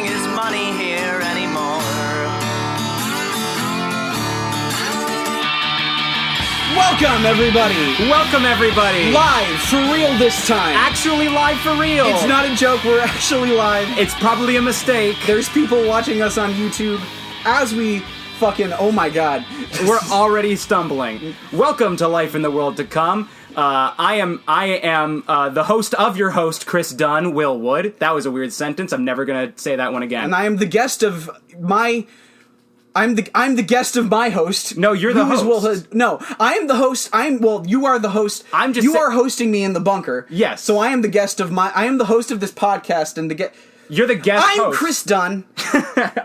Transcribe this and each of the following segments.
is money here anymore. Welcome, everybody! Welcome, everybody! Live, for real this time! Actually live for real! It's not a joke, we're actually live. It's probably a mistake. There's people watching us on YouTube as we fucking, oh my god. We're already stumbling. Welcome to Life in the World to Come. I am the host of your host, Chris Dunn, Will Wood. That was a weird sentence. I'm never gonna say that one again. And I am the guest of my... I'm the guest of my host. No, you're the host. No, I am the host. You are the host. You are hosting me in the bunker. Yes. So I am the guest of I am the host of this podcast and You're the guest host. I'm Chris Dunn.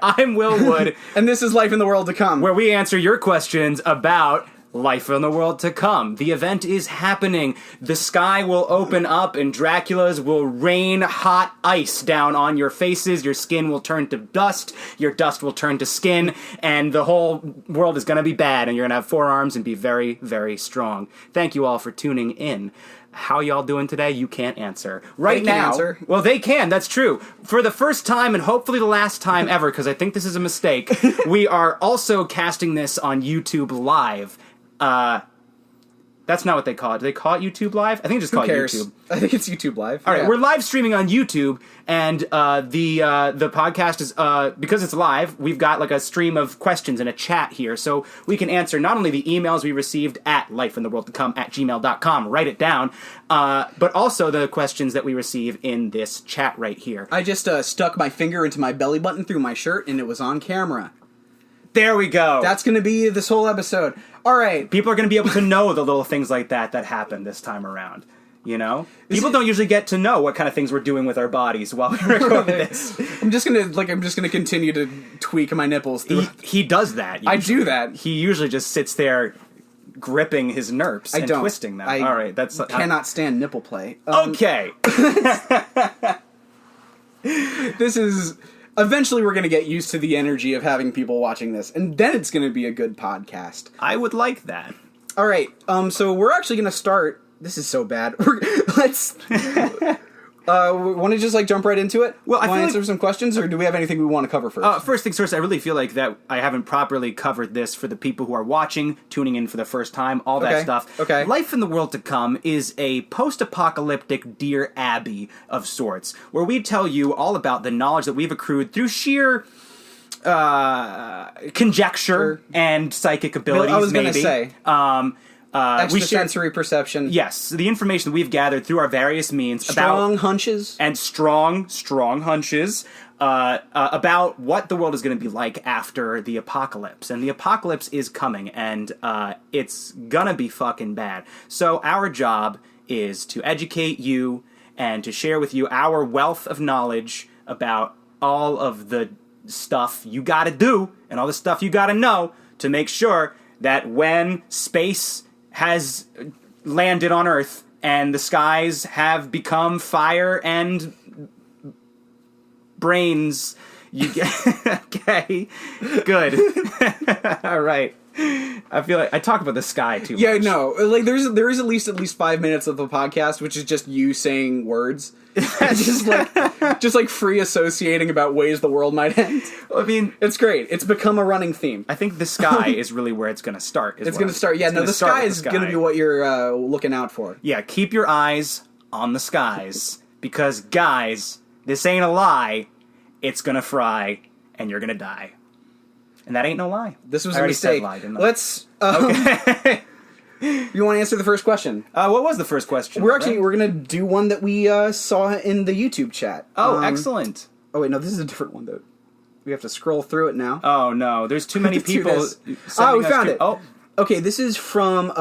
I'm Will Wood. And this is Life in the World to Come, where we answer your questions about Life in the World to Come. The event is happening. The sky will open up and Dracula's will rain hot ice down on your faces. Your skin will turn to dust. Your dust will turn to skin. And the whole world is going to be bad. And you're going to have 4 arms and be very, very strong. Thank you all for tuning in. How y'all doing today? You can't answer. Right now. Answer. Well, they can. That's true. For the first time and hopefully the last time ever, because I think this is a mistake, we are also casting this on YouTube Live. That's not what they call it. Do they call it YouTube Live? I think they just call it YouTube. I think it's YouTube Live. All right, we're live streaming on YouTube, and the podcast is because it's live. We've got like a stream of questions and a chat here, so we can answer not only the emails we received at lifeintheworldtocome@gmail.com. Write it down, but also the questions that we receive in this chat right here. I just stuck my finger into my belly button through my shirt, and it was on camera. There we go. That's going to be this whole episode. All right. People are going to be able to know the little things like that happen this time around. You know? People don't usually get to know what kind of things we're doing with our bodies while we're recording this. I'm just gonna continue to tweak my nipples. He does that. Usually. I do that. He usually just sits there gripping his nerps and twisting them. All right, I cannot stand nipple play. Okay. This is... Eventually, we're going to get used to the energy of having people watching this, and then it's going to be a good podcast. I would like that. All right, so we're actually going to start... This is so bad. Let's... want to just, jump right into it? Well, I want to answer some questions, or do we have anything we want to cover first? First things first, I really feel like that I haven't properly covered this for the people who are watching, tuning in for the first time, all that stuff. Okay. Life in the World to Come is a post-apocalyptic Dear Abby of sorts, where we tell you all about the knowledge that we've accrued through sheer... conjecture and psychic abilities, I was going to say. Extrasensory perception. Yes, the information that we've gathered through our various means strong hunches about what the world is going to be like after the apocalypse. And the apocalypse is coming, and it's gonna be fucking bad. So our job is to educate you and to share with you our wealth of knowledge about all of the stuff you gotta do and all the stuff you gotta know to make sure that when space has landed on Earth and the skies have become fire and brains, you get... Okay, good. All right. I feel like I talk about the sky too much. Yeah, no. There is at least 5 minutes of the podcast which is just you saying words. just free associating about ways the world might end. Well, I mean, it's great. It's become a running theme. I think the sky is really where it's going to start. It's going to start. Yeah, no, the sky is going to be what you're looking out for. Yeah, keep your eyes on the skies because, guys, this ain't a lie. It's going to fry, and you're going to die. And that ain't no lie. This was a mistake. Said lie, didn't I? Let's... okay. You want to answer the first question? What was the first question? We're going to do one that we saw in the YouTube chat. Oh, excellent. Oh, wait, no, this is a different one, though. We have to scroll through it now. Oh, no. There's too many people. Oh, we found it. Oh. Okay, this is from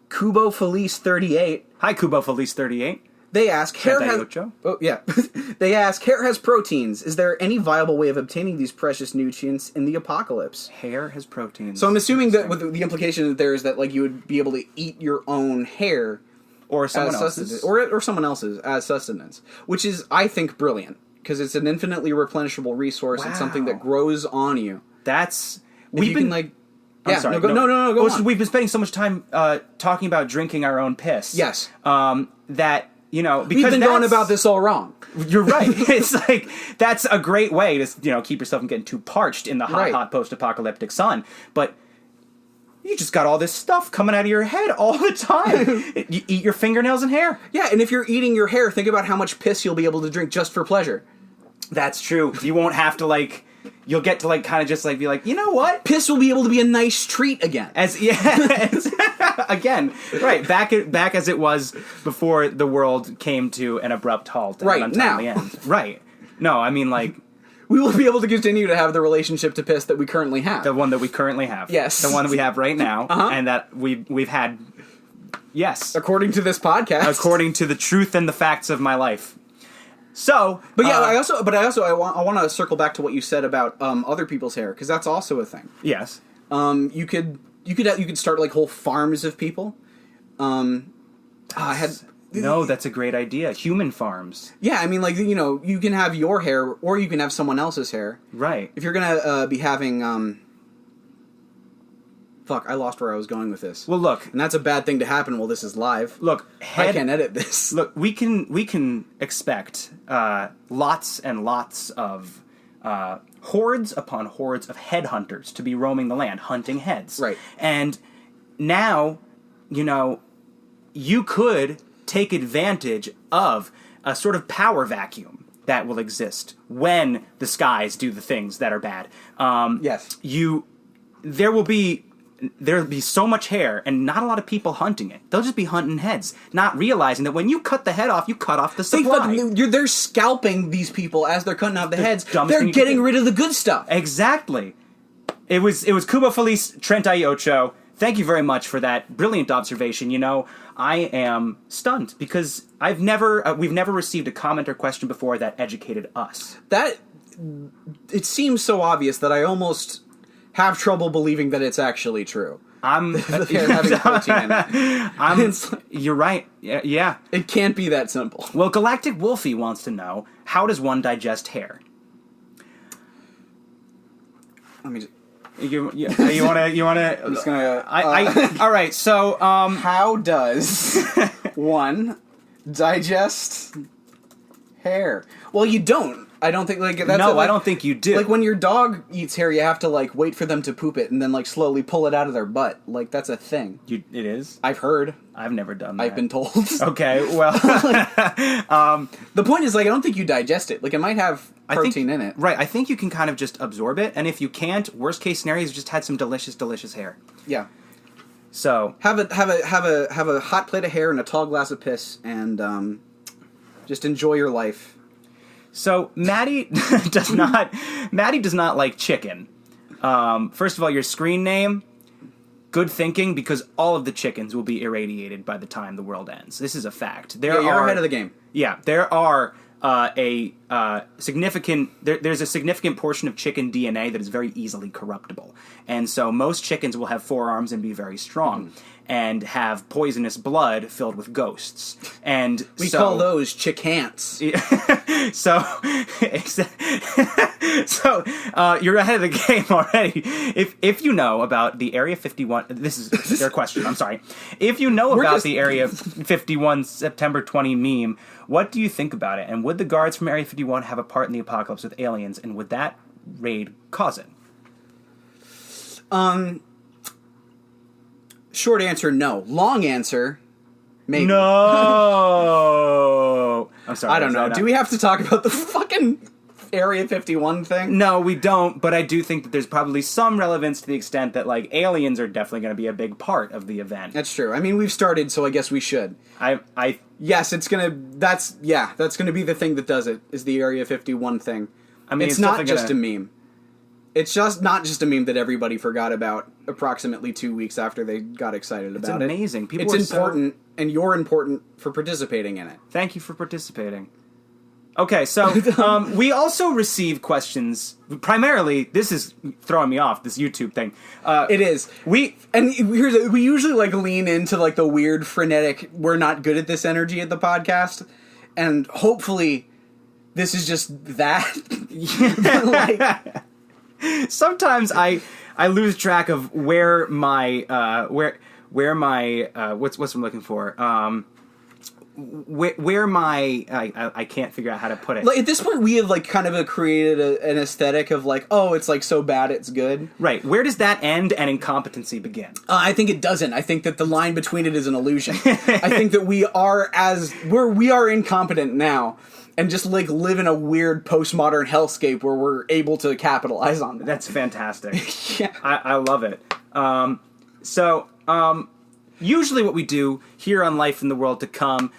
Kubo Felice 38. Hi, Kubo Felice 38. They ask, hair has proteins. Is there any viable way of obtaining these precious nutrients in the apocalypse? Hair has proteins. So I'm assuming that with the implication that there is that you would be able to eat your own hair or someone else's or someone else's as sustenance, which is, I think, brilliant because it's an infinitely replenishable resource. Wow. It's something that grows on you. That's We've been go on. We've been spending so much time talking about drinking our own piss. Yes. That because we've been going about this all wrong. You're right. It's like, that's a great way to, keep yourself from getting too parched in the hot post-apocalyptic sun. But you just got all this stuff coming out of your head all the time. You eat your fingernails and hair. Yeah, and if you're eating your hair, think about how much piss you'll be able to drink just for pleasure. That's true. You won't have to, you'll get to, kind of just, be like, you know what? Piss will be able to be a nice treat again. Again, right, back as it was before the world came to an abrupt halt and an untimely end. Right. No, I mean, we will be able to continue to have the relationship to piss that we currently have. The one that we currently have. Yes. The one that we have right now, and that we've had, yes. According to this podcast. According to the truth and the facts of my life. So, but yeah, I want to circle back to what you said about other people's hair, because that's also a thing. Yes. You could start whole farms of people. No, that's a great idea. Human farms. Yeah, I mean, you can have your hair, or you can have someone else's hair. Right. If you're gonna be having, fuck, I lost where I was going with this. Well, look, and that's a bad thing to happen while this is live. Look, I can't edit this. Look, we can expect lots and lots of hordes upon hordes of headhunters to be roaming the land, hunting heads. Right. And now, you could take advantage of a sort of power vacuum that will exist when the skies do the things that are bad. Yes. There'll be so much hair and not a lot of people hunting it. They'll just be hunting heads, not realizing that when you cut the head off, you cut off the supply. They're scalping these people as they're cutting off the heads. They're getting rid of the good stuff. Exactly. It was Cuba Feliz 38. Thank you very much for that brilliant observation. I am stunned because we've never received a comment or question before that educated us. It seems so obvious that I almost have trouble believing that it's actually true. Having protein in it. You're right. Yeah. It can't be that simple. Well, Galactic Wolfie wants to know, how does one digest hair? Let me just... You wanna? I'm just gonna... all right, so... how does one digest hair? Well, you don't. I don't think that's I don't think you do. When your dog eats hair, you have to wait for them to poop it and then slowly pull it out of their butt. That's a thing. It is? I've heard. I've never done that. I've been told. Okay, well, the point is I don't think you digest it. It might have protein in it. Right. I think you can kind of just absorb it, and if you can't, worst case scenario is just had some delicious, delicious hair. Yeah. So have a hot plate of hair and a tall glass of piss, and just enjoy your life. So Maddie does not like chicken. First of all, your screen name, good thinking, because all of the chickens will be irradiated by the time the world ends. This is a fact. You're ahead of the game. Yeah, there are there's a significant portion of chicken DNA that is very easily corruptible. And so most chickens will have forearms and be very strong and have poisonous blood filled with ghosts. And we call those chickants. So you're ahead of the game already. If you know about the Area 51, this is their question, I'm sorry. If you know about the Area 51 September 20 meme, what do you think about it? And would the guards from Area 51 have a part in the apocalypse with aliens? And would that raid cause it? Short answer, no. Long answer, maybe. No! I'm sorry. I don't know. Do we have to talk about the fucking Area 51 thing? No, we don't, but I do think that there's probably some relevance to the extent that, aliens are definitely going to be a big part of the event. That's true. I mean, we've started, so I guess we should. Yes, that's gonna be the thing that does it, is the Area 51 thing. I mean, it's not just a meme. It's just not just a meme that everybody forgot about approximately 2 weeks after they got excited about it. It's amazing. It's important, and you're important for participating in it. Thank you for participating. Okay, so we also receive questions. Primarily, this is throwing me off, this YouTube thing. It is. We usually lean into the weird frenetic, we're not good at this energy at the podcast, and hopefully this is just that. Sometimes I lose track of where my what's I'm looking for. where my I can't figure out how to put it. Like, at this point, we have like kind of created an aesthetic of like, oh, it's like so bad it's good. Right. Where does that end and incompetency begin? I think it doesn't. I think that the line between it is an illusion. I think that we are incompetent now, and just like live in a weird postmodern hellscape where we're able to capitalize on that. That's fantastic. Yeah, I love it. Usually what we do here on Life in the World to Come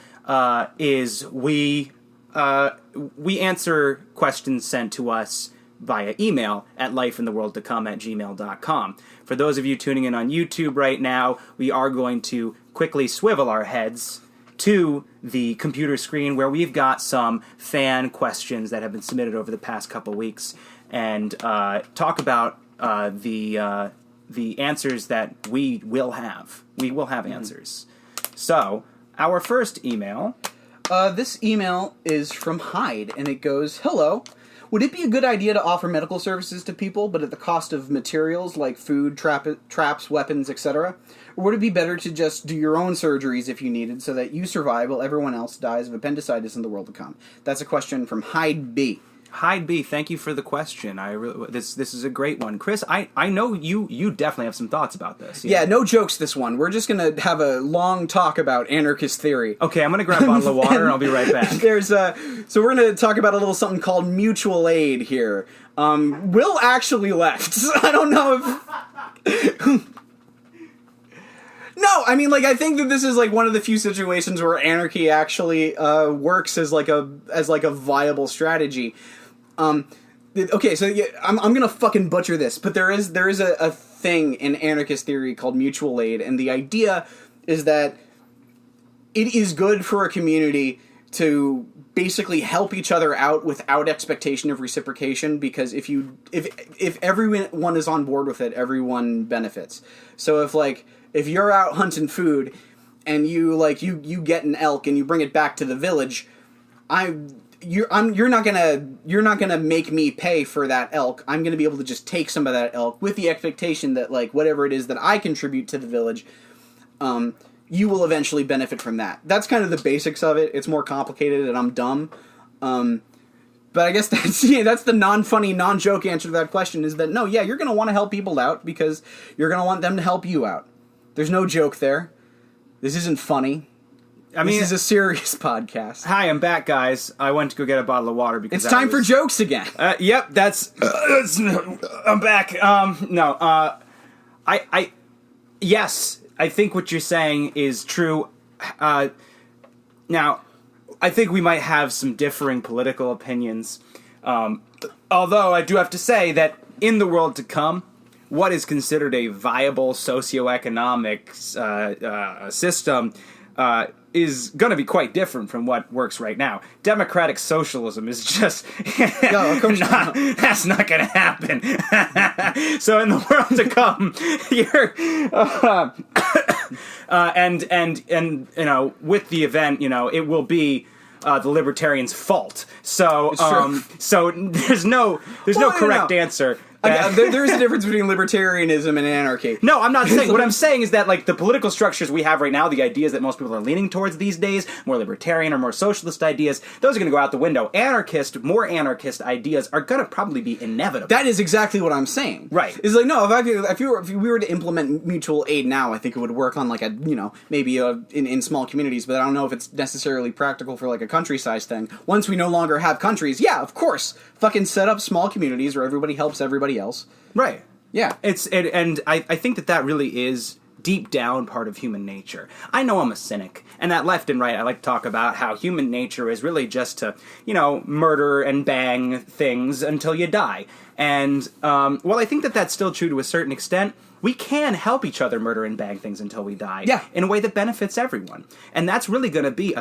is we answer questions sent to us via email at lifeintheworldtocome@gmail.com. For those of you tuning in on YouTube right now, we are going to quickly swivel our heads to the computer screen where we've got some fan questions that have been submitted over the past couple weeks, and talk about the answers that we will have. We will have answers. So, our first email. This email is from Hyde, and it goes, "Hello. Would it be a good idea to offer medical services to people, but at the cost of materials like food, traps, weapons, etc.? Or would it be better to just do your own surgeries if you needed, so that you survive while everyone else dies of appendicitis in the world to come?" That's a question from Hyde B. Hyde B, thank you for the question. This is a great one. Chris, I know you definitely have some thoughts about this. Yeah, no jokes this one. We're just going to have a long talk about anarchist theory. Okay, I'm going to grab a bottle of water and I'll be right back. So we're going to talk about a little something called mutual aid here. Will actually left. I don't know if... No, I mean, like, I think that this is like one of the few situations where anarchy actually works as like a viable strategy. Okay, so yeah, I'm gonna fucking butcher this, but there is a thing in anarchist theory called mutual aid, and the idea is that it is good for a community to basically help each other out without expectation of reciprocation, because if everyone is on board with it, everyone benefits. So if you're out hunting food and you get an elk and you bring it back to the village, you're not gonna make me pay for that elk. I'm gonna be able to just take some of that elk with the expectation that like whatever it is that I contribute to the village, you will eventually benefit from that. That's kind of the basics of it. It's more complicated and I'm dumb. But I guess that's the non-funny, non-joke answer to that question is that no, yeah, you're gonna want to help people out because you're gonna want them to help you out. There's no joke there. This isn't funny. I mean, this is a serious podcast. Hi, I'm back, guys. I went to go get a bottle of water because it's time for jokes again. Yep, I'm back. Yes, I think what you're saying is true. Now, I think we might have some differing political opinions. Although I do have to say that in the world to come, what is considered a viable socioeconomic system is going to be quite different from what works right now. Democratic socialism is just that's not going to happen. So in the world to come, you're and with the event, it will be the libertarians' fault. So so there's no correct answer. There is a difference between libertarianism and anarchy. No, I'm not saying. What I'm saying is that, like, the political structures we have right now, the ideas that most people are leaning towards these days, more libertarian or more socialist ideas, those are going to go out the window. More anarchist ideas are going to probably be inevitable. That is exactly what I'm saying. Right. It's like, no, if we were to implement mutual aid now, I think it would work on, like, maybe in small communities, but I don't know if it's necessarily practical for, like, a country-sized thing. Once we no longer have countries, yeah, of course, fucking set up small communities where everybody helps everybody else. Right. Yeah. And I think that really is deep down part of human nature. I know I'm a cynic, and at left and right I like to talk about how human nature is really just to, murder and bang things until you die. And while I think that that's still true to a certain extent, we can help each other murder and bang things until we die. Yeah. In a way that benefits everyone. And that's really going to be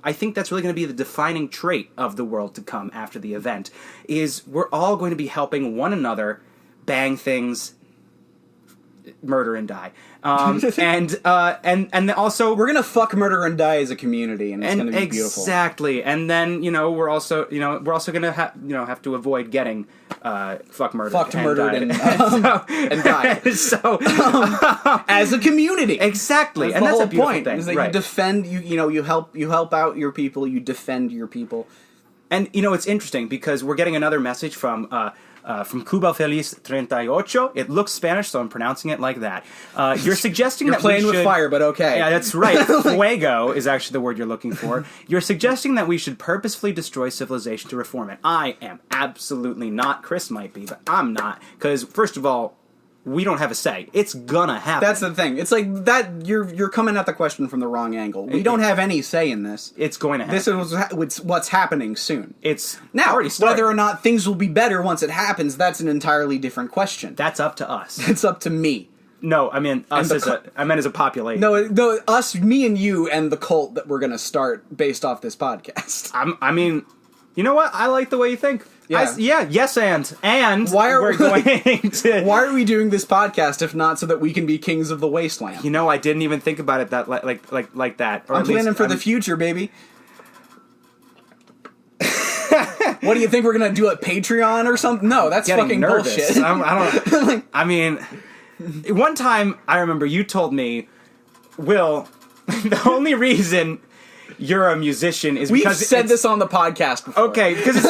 I think that's really going to be the defining trait of the world to come after the event, is we're all going to be helping one another bang things murder and die. And also we're gonna fuck, murder, and die as a community, and it's gonna be beautiful. Exactly. And then we're also gonna have to avoid getting fucked, murdered, and die. So as a community, exactly, and that's a beautiful point. thing. Is that right. you defend, you help out your people, you defend your people. And it's interesting because we're getting another message from Cuba Feliz 38. It looks Spanish, so I'm pronouncing it like that. You're suggesting you're that playing with fire, but okay. Yeah, that's right. Fuego is actually the word you're looking for. You're suggesting that we should purposefully destroy civilization to reform it. I am absolutely not. Chris might be, but I'm not. Because, first of all, we don't have a say. It's gonna happen. That's the thing. It's like that. You're coming at the question from the wrong angle. We don't have any say in this. It's going to happen. This is what's happening soon. It's now already started. Whether or not things will be better once it happens, that's an entirely different question. That's up to us. It's up to me. No, I mean us I meant as a population. No, us, me, and you, and the cult that we're gonna start based off this podcast. I mean, you know what? I like the way you think. Yeah. Yes, and why are we're going to? Why are we doing this podcast if not so that we can be kings of the wasteland? I didn't even think about it that like that. Or I'm planning for the future, baby. What do you think we're gonna do, a Patreon or something? No, that's fucking nervous. bullshit. I don't. I mean, one time I remember you told me, Will, the only reason you're a musician is because we've said this on the podcast before. Okay, because it's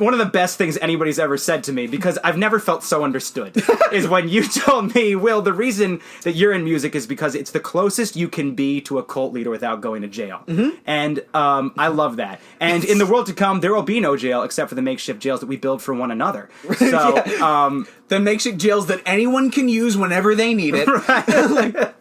one of the best things anybody's ever said to me, because I've never felt so understood. Is when you told me, Will, the reason that you're in music is because it's the closest you can be to a cult leader without going to jail. Mm-hmm. And I love that. And in the world to come, there will be no jail except for the makeshift jails that we build for one another. So the makeshift jails that anyone can use whenever they need it. Right.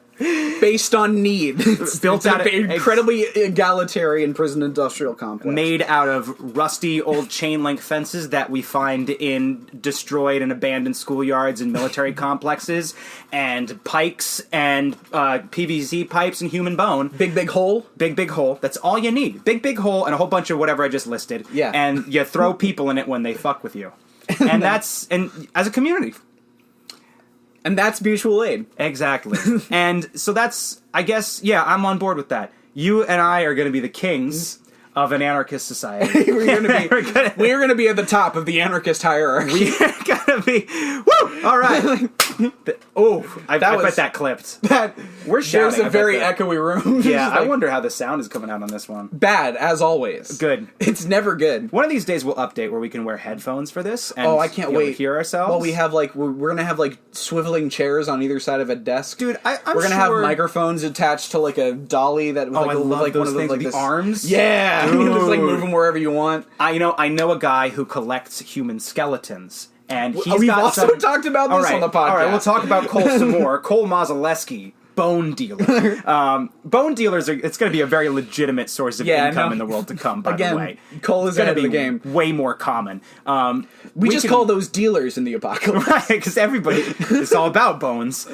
Based on need. Built out of incredibly egalitarian prison industrial complex. Made out of rusty old chain link fences that we find in destroyed and abandoned schoolyards and military complexes, and pikes and PVC pipes and human bone. Big hole. Big hole. That's all you need. Big hole and a whole bunch of whatever I just listed. Yeah. And you throw people in it when they fuck with you. And as a community. And that's mutual aid. Exactly. And so that's, I guess, I'm on board with that. You and I are going to be the kings of an anarchist society. We're going to be at the top of the anarchist hierarchy. We're going to be... Woo! All right. I bet that clipped. We're shouting. There's a very echoey room. Yeah, I wonder how the sound is coming out on this one. Bad, as always. Good. It's never good. One of these days we'll update where we can wear headphones for this. And I can't wait. To hear ourselves. Well, we have we're gonna have swiveling chairs on either side of a desk. Dude, we're gonna have microphones attached to a dolly that I love those things with the arms. Yeah, you can just move them wherever you want. I know a guy who collects human skeletons. And we've also talked about this on the podcast. All right, we'll talk about Cole some more. Cole Mazaleski, bone dealer. Bone dealers it's going to be a very legitimate source of income in the world to come, by the way. Cole is ahead of the game. Way more common. We just call those dealers in the apocalypse. Right, because it's all about bones.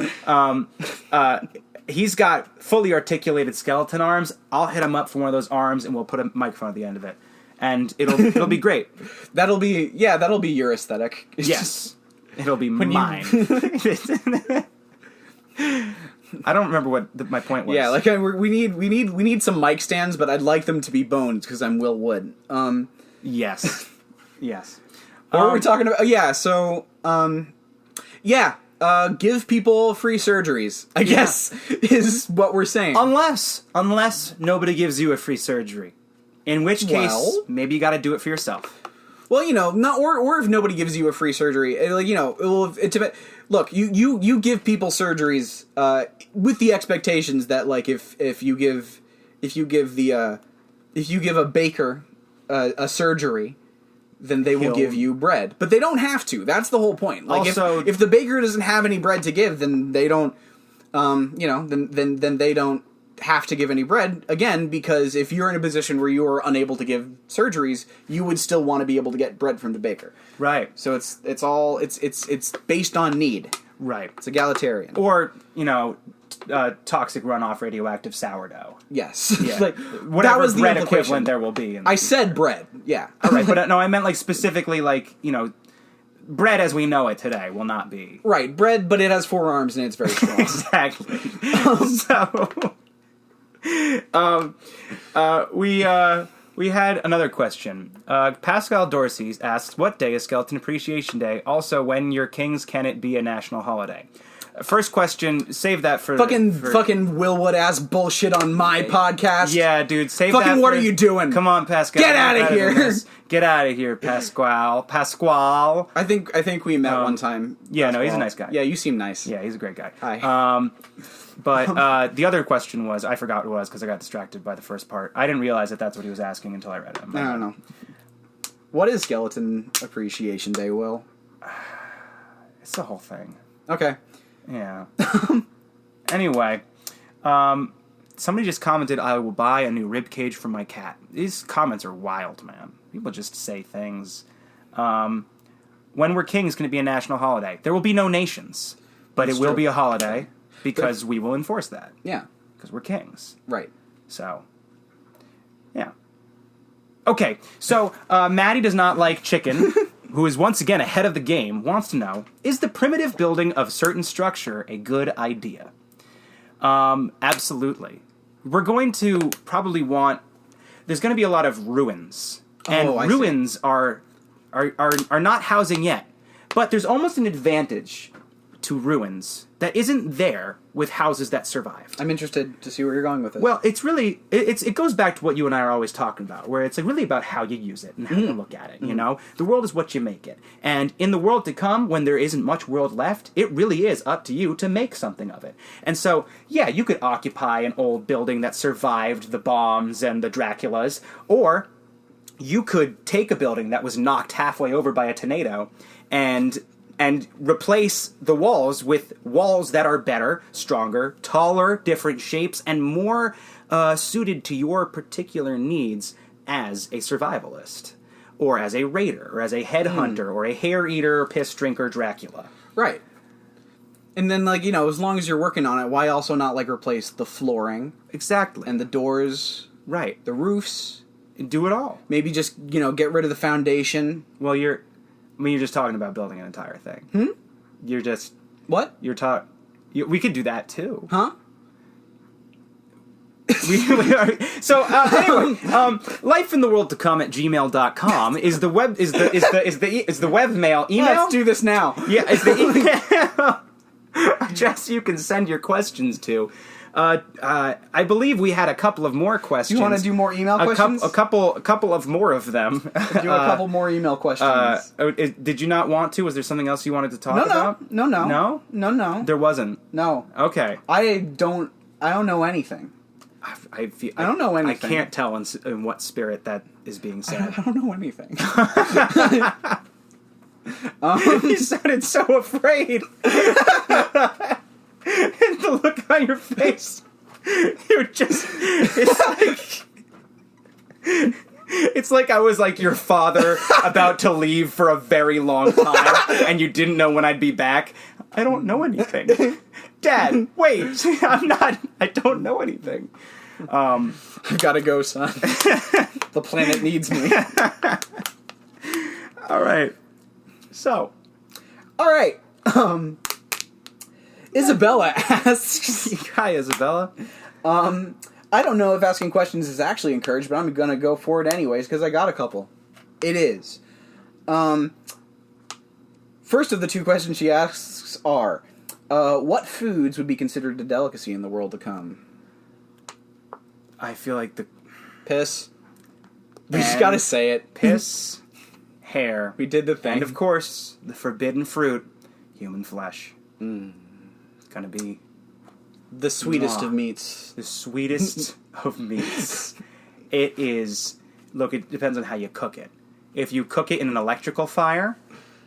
He's got fully articulated skeleton arms. I'll hit him up for one of those arms, and we'll put a microphone at the end of it. And it'll be great. That'll be your aesthetic. It'll be mine. I don't remember what my point was. Yeah, we need some mic stands, but I'd like them to be bones because I'm Will Wood. Yes. What were we talking about? Give people free surgeries, I guess, is what we're saying. Unless nobody gives you a free surgery. In which case, maybe you got to do it for yourself. Well, or if nobody gives you a free surgery, look, you give people surgeries with the expectations that if you give a baker a surgery, then they will give you bread. But they don't have to. That's the whole point. If the baker doesn't have any bread to give, then they don't then they don't have to give any bread, again, because if you're in a position where you are unable to give surgeries, you would still want to be able to get bread from the baker. Right. So it's based on need. Right. It's egalitarian. Or, toxic runoff radioactive sourdough. Yes. Yeah. Whatever that was bread equivalent there will be. I said bread. Yeah. All right, but no, I meant specifically bread as we know it today will not be. Right, bread, but it has 4 arms and it's very strong. Exactly. We had another question. Pascal Dorsey asks, what day is Skeleton Appreciation Day? Also, when you're kings, can it be a national holiday? First question, save that for... Fucking Willwood-ass bullshit on my podcast. Yeah, dude, save fucking that what for... are you doing? Come on, Pascal. Get out of here. Get out of here, Pasquale. I think we met one time. Yeah, Pasquale. no, he's a nice guy. Yeah, you seem nice. Yeah, he's a great guy. Hi. But the other question was, I forgot what it was because I got distracted by the first part. I didn't realize that that's what he was asking until I read it. I don't know. What is Skeleton Appreciation Day, Will? It's the whole thing. Okay. Yeah. Anyway, somebody just commented, I will buy a new rib cage for my cat. These comments are wild, man. People just say things. When we're kings is going to be a national holiday. There will be no nations, but it will be a holiday because we will enforce that. Yeah. Because we're kings. Right. So, yeah. Okay, so Maddie does not like chicken, who is once again ahead of the game, wants to know, is the primitive building of certain structure a good idea? Absolutely. We're going to probably want... There's going to be a lot of ruins. And ruins are not housing yet. But there's almost an advantage to ruins that isn't there with houses that survived. I'm interested to see where you're going with this. Well, it's really... It goes back to what you and I are always talking about, where it's really about how you use it and how you look at it, you know? The world is what you make it. And in the world to come, when there isn't much world left, it really is up to you to make something of it. And so, yeah, you could occupy an old building that survived the bombs and the Draculas, or you could take a building that was knocked halfway over by a tornado and replace the walls with walls that are better, stronger, taller, different shapes, and more suited to your particular needs as a survivalist, or as a raider, or as a headhunter, or a hair eater, or piss drinker Dracula. Right. And then, like, you know, as long as you're working on it, why also not, like, replace the flooring? Exactly. And the doors. Right. The roofs. Do it all. Maybe just, you know, get rid of the foundation. Well, you're just talking about building an entire thing. You're just... What? We could do that, too. Huh? Anyway, lifeintheworldtocome@gmail.com is the web is the webmail email. Let's do this now. Yeah, it's the email address you can send your questions to. I believe we had a couple of more questions. You want to do more email questions? A couple of more of them. Do a couple more email questions. Did you not want to? Was there something else you wanted to talk about? No. No? There wasn't. No. Okay. I don't know anything. I don't know anything. I can't tell in what spirit that is being said. I don't know anything. You sounded so afraid. And the look on your face, you're just... It's like I was like your father about to leave for a very long time, and you didn't know when I'd be back. I don't know anything. Dad, wait, I don't know anything. I've got to go, son. The planet needs me. All right. So. All right. Isabella asks... Hi, Isabella. I don't know if asking questions is actually encouraged, but I'm going to go for it anyways, because I got a couple. It is. First of the 2 questions she asks are, what foods would be considered a delicacy in the world to come? I feel like the... Piss. We just gotta say it. Piss, hair. We did the thing. And, of course, the forbidden fruit, human flesh. It's gonna be... The sweetest of meats. The sweetest of meats. It is... Look, it depends on how you cook it. If you cook it in an electrical fire,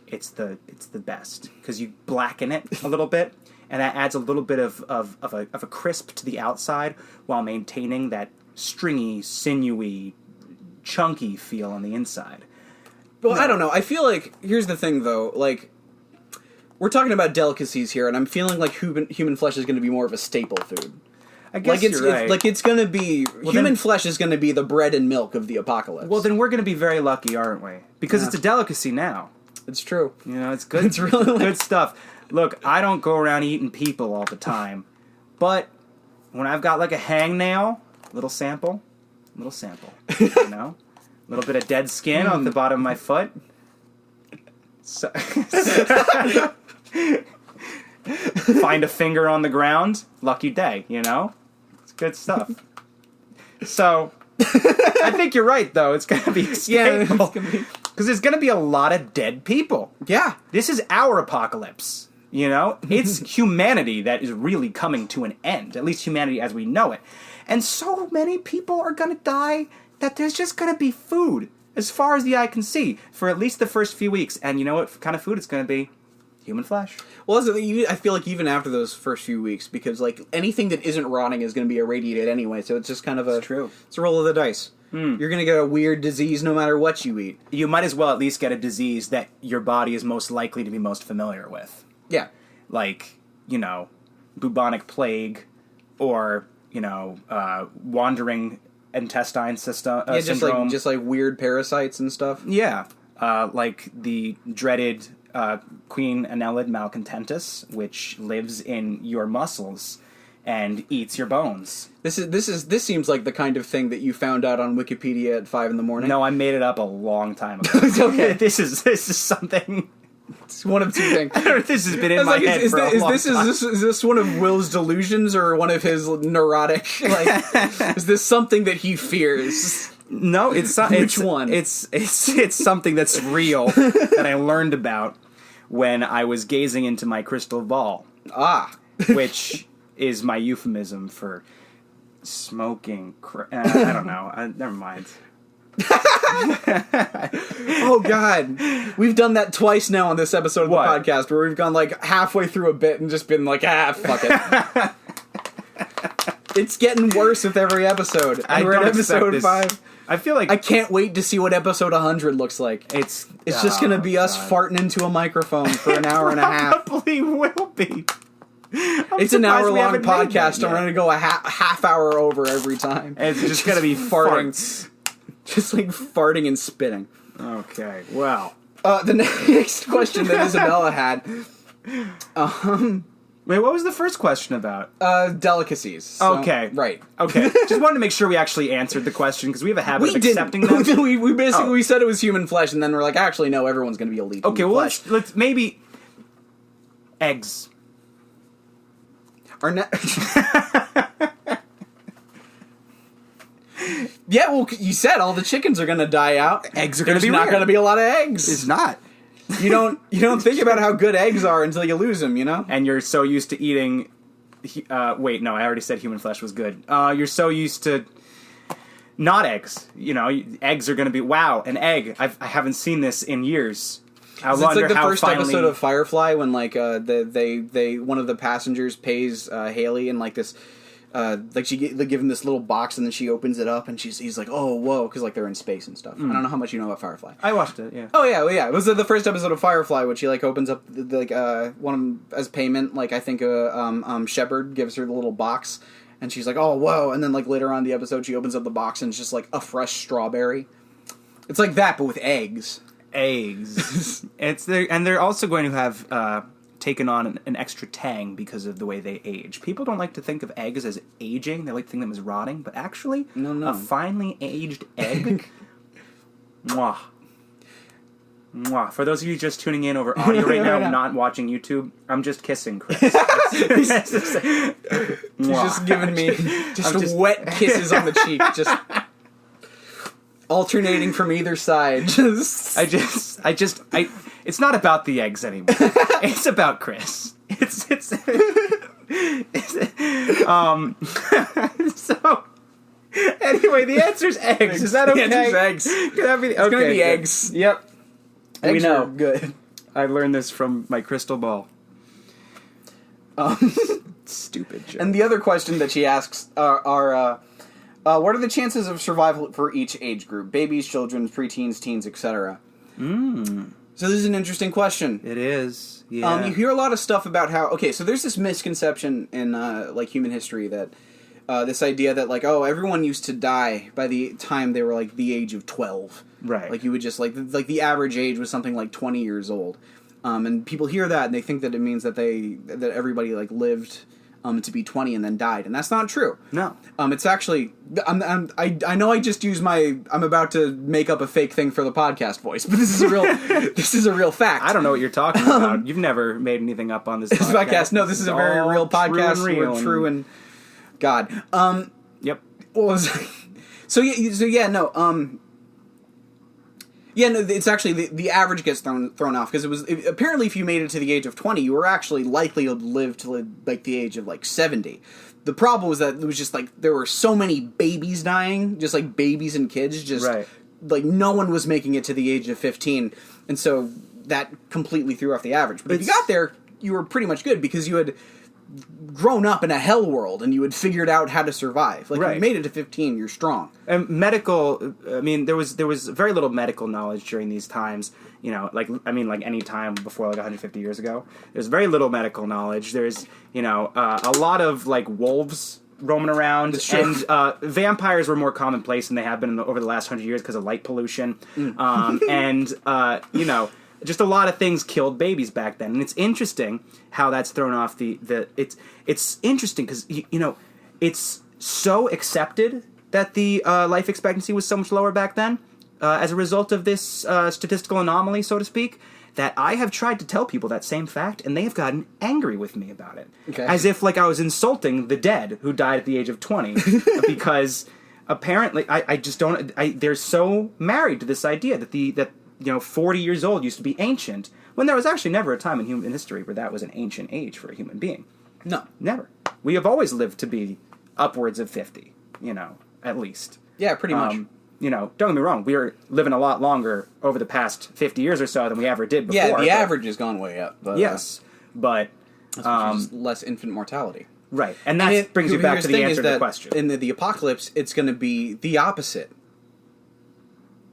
it's the best. Because you blacken it a little bit, and that adds a little bit of a crisp to the outside while maintaining that stringy, sinewy, chunky feel on the inside. Well, I don't know. I feel like... Here's the thing, though. Like... We're talking about delicacies here, and I'm feeling like human flesh is going to be more of a staple food. I guess you're right. It's going to be... human flesh is going to be the bread and milk of the apocalypse. Well, then we're going to be very lucky, aren't we? Because it's a delicacy now. It's true. You know, it's good. It's really good stuff. Look, I don't go around eating people all the time, but when I've got like a hangnail, little sample, you know, a little bit of dead skin off the bottom of my foot. So, find a finger on the ground, lucky day, you know? It's good stuff. So, I think you're right, though. It's going to be stable. Because there's going to be a lot of dead people. Yeah. This is our apocalypse, you know? It's humanity that is really coming to an end, at least humanity as we know it. And so many people are going to die that there's just going to be food, as far as the eye can see, for at least the first few weeks. And you know what kind of food it's going to be? Human flesh. Well, I feel like even after those first few weeks, because like anything that isn't rotting is going to be irradiated anyway, so it's just kind of It's true. It's a roll of the dice. You're going to get a weird disease no matter what you eat. You might as well at least get a disease that your body is most likely to be most familiar with. Yeah. Like, you know, bubonic plague, or, you know, wandering intestine system syndrome. Just like weird parasites and stuff. Yeah. Like the dreaded Queen Annelid malcontentus, which lives in your muscles and eats your bones. This seems like the kind of thing that you found out on Wikipedia at 5 a.m. No, I made it up a long time ago. It's okay. This is something. It's one of two things. This has been in my head for a long time. Is this one of Will's delusions or one of his neurotic? Like, is this something that he fears? No, it's Which one? It's something that's real that I learned about when I was gazing into my crystal ball. Which is my euphemism for smoking. I don't know. Never mind. Oh God, we've done that twice now on this episode of the podcast, where we've gone like halfway through a bit and just been like, fuck it. It's getting worse with every episode. And we're at episode 5. I feel like I can't wait to see what episode 100 looks like. It's just gonna be us farting into a microphone for an hour and a half. Probably will be. It's an hour-long podcast, and we're gonna go a half hour over every time. And it's just gonna be farting. Just like farting and spitting. Okay, well. The next question that Isabella had. Wait, what was the first question about? Delicacies. So, okay. Right. Okay. Just wanted to make sure we actually answered the question, because we have a habit of accepting them. we basically we said it was human flesh, and then we're like, actually, no, everyone's going to be elite. Okay, well, flesh. let's maybe eggs. Yeah, well, you said all the chickens are going to die out. Eggs are going to be not going to be a lot of eggs. It's not. You don't think about how good eggs are until you lose them, you know? And you're so used to eating... wait, no, I already said human flesh was good. You're so used to not eggs. You know, eggs are going to be... Wow, an egg. I haven't seen this in years. I wonder it's like the how first episode of Firefly when, like, they one of the passengers pays Haley and, like, this... like they give him this little box and then she opens it up and he's like, oh, whoa, because like they're in space and stuff. I don't know how much you know about Firefly. I watched it, yeah. Oh yeah, well, yeah. It was the first episode of Firefly, which she like opens up like one as payment. Like I think Shepard gives her the little box and she's like, oh whoa, and then like later on in the episode she opens up the box and it's just like a fresh strawberry. It's like that, but with eggs. Eggs. And they're also going to have taken on an extra tang because of the way they age. People don't like to think of eggs as aging. They like to think of them as rotting. But actually, a finely aged egg... Mwah. Mwah. For those of you just tuning in over audio right now, not watching YouTube, I'm just kissing Chris. He's just giving me just wet kisses on the cheek. Just... alternating from either side. It's not about the eggs anymore. It's about Chris. So anyway, the answer's eggs. Is that okay? The answer's eggs. It's gonna be eggs. Yep. Eggs we know. Are good. I learned this from my crystal ball. Stupid joke. And the other question that she asks are what are the chances of survival for each age group? Babies, children, preteens, teens, etc. So this is an interesting question. It is. Yeah. You hear a lot of stuff about how... Okay, so there's this misconception in like human history that this idea that like, oh, everyone used to die by the time they were like the age of 12. Right. Like you would just like the average age was something like 20 years old. And people hear that and they think that it means that everybody like lived to be 20 and then died, and that's not true. No. It's actually I know I just used I'm about to make up a fake thing for the podcast voice, but this is a real fact. I don't know what you're talking about. You've never made anything up on this podcast. No, this is a very real podcast. We're true and God. Yep. What was it's actually the average gets thrown off because apparently if you made it to the age of 20, you were actually likely to live like the age of like 70. The problem was that it was just like there were so many babies dying, just like babies and kids, just right. Like no one was making it to the age of 15, and so that completely threw off the average. But if you got there, you were pretty much good because you had grown up in a hell world and you had figured out how to survive. Like, right. If you made it to 15, you're strong. And there was very little medical knowledge during these times. You know, like any time before like 150 years ago. There's very little medical knowledge. There's, a lot of like wolves roaming around, and vampires were more commonplace than they have been over the last 100 years because of light pollution. Just a lot of things killed babies back then, and it's interesting how that's thrown off it's interesting because it's so accepted that the life expectancy was so much lower back then as a result of this statistical anomaly, so to speak, that I have tried to tell people that same fact, and they have gotten angry with me about it, as if like I was insulting the dead who died at the age of 20 because apparently I just don't. They're so married to this idea that 40 years old used to be ancient, when there was actually never a time in human history where that was an ancient age for a human being. No. Never. We have always lived to be upwards of 50, at least. Yeah, pretty much. Don't get me wrong, we are living a lot longer over the past 50 years or so than we ever did before. Yeah, the average has gone way up. But, yes, but... That's less infant mortality. Right, and that brings you back to the answer to the question. In the apocalypse, it's going to be the opposite.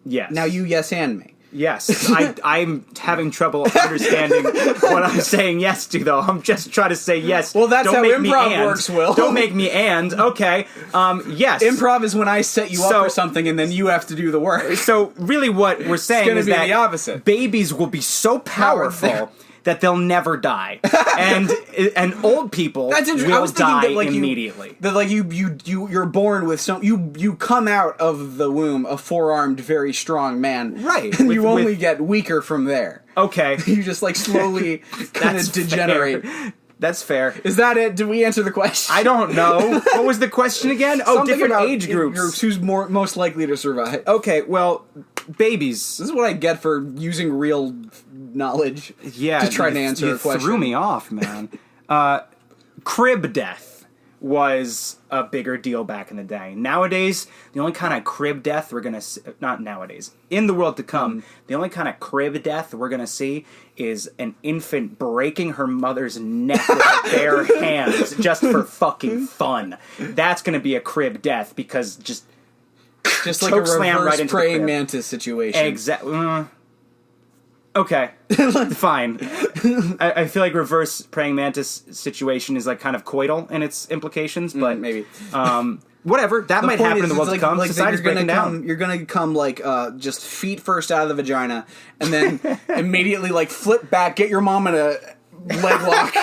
Yes. Now you yes and me. Yes, I'm having trouble understanding what I'm saying yes to, though. I'm just trying to say yes. Well, that's how improv works, Will. Don't make me and. Okay, yes. Improv is when I set you up for something and then you have to do the work. So really what we're saying is that the opposite. Babies will be so powerful that they'll never die, and old people will die immediately. You're born with you come out of the womb a four-armed, very strong man, right? And you only get weaker from there. Okay, you just like slowly kind of degenerate. Fair. That's fair. Is that it? Did we answer the question? I don't know. What was the question again? Something different about age groups. Who's most likely to survive? Okay, well, babies. This is what I get for using real knowledge to try to answer a question. You threw me off, man. Crib death was a bigger deal back in the day. Nowadays, the only kind of crib death we're going to see... Not nowadays. In the world to come, the only kind of crib death we're going to see is an infant breaking her mother's neck with her bare hands just for fucking fun. That's going to be a crib death because just like a reverse praying mantis situation. Exactly. Okay, fine. I feel like reverse praying mantis situation is like kind of coital in its implications, but maybe. Whatever. That might happen in the world to come. Society's breaking down. You're gonna come like just feet first out of the vagina, and then immediately like flip back, get your mom in a leg lock,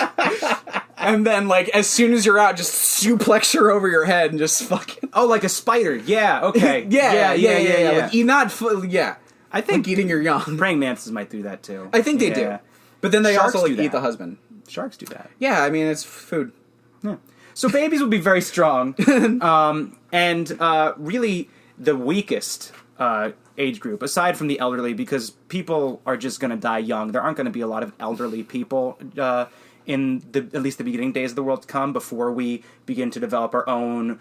and then like as soon as you're out, just suplex her over your head and just fucking. Oh, like a spider. Yeah. Okay. yeah. Like, I think eating your young. Praying mantises might do that too. I think they do. But then they also eat the husband. Sharks do that. Yeah, I mean, it's food. Yeah. So babies will be very strong. And really the weakest age group, aside from the elderly, because people are just going to die young. There aren't going to be a lot of elderly people in at least the beginning days of the world to come before we begin to develop our own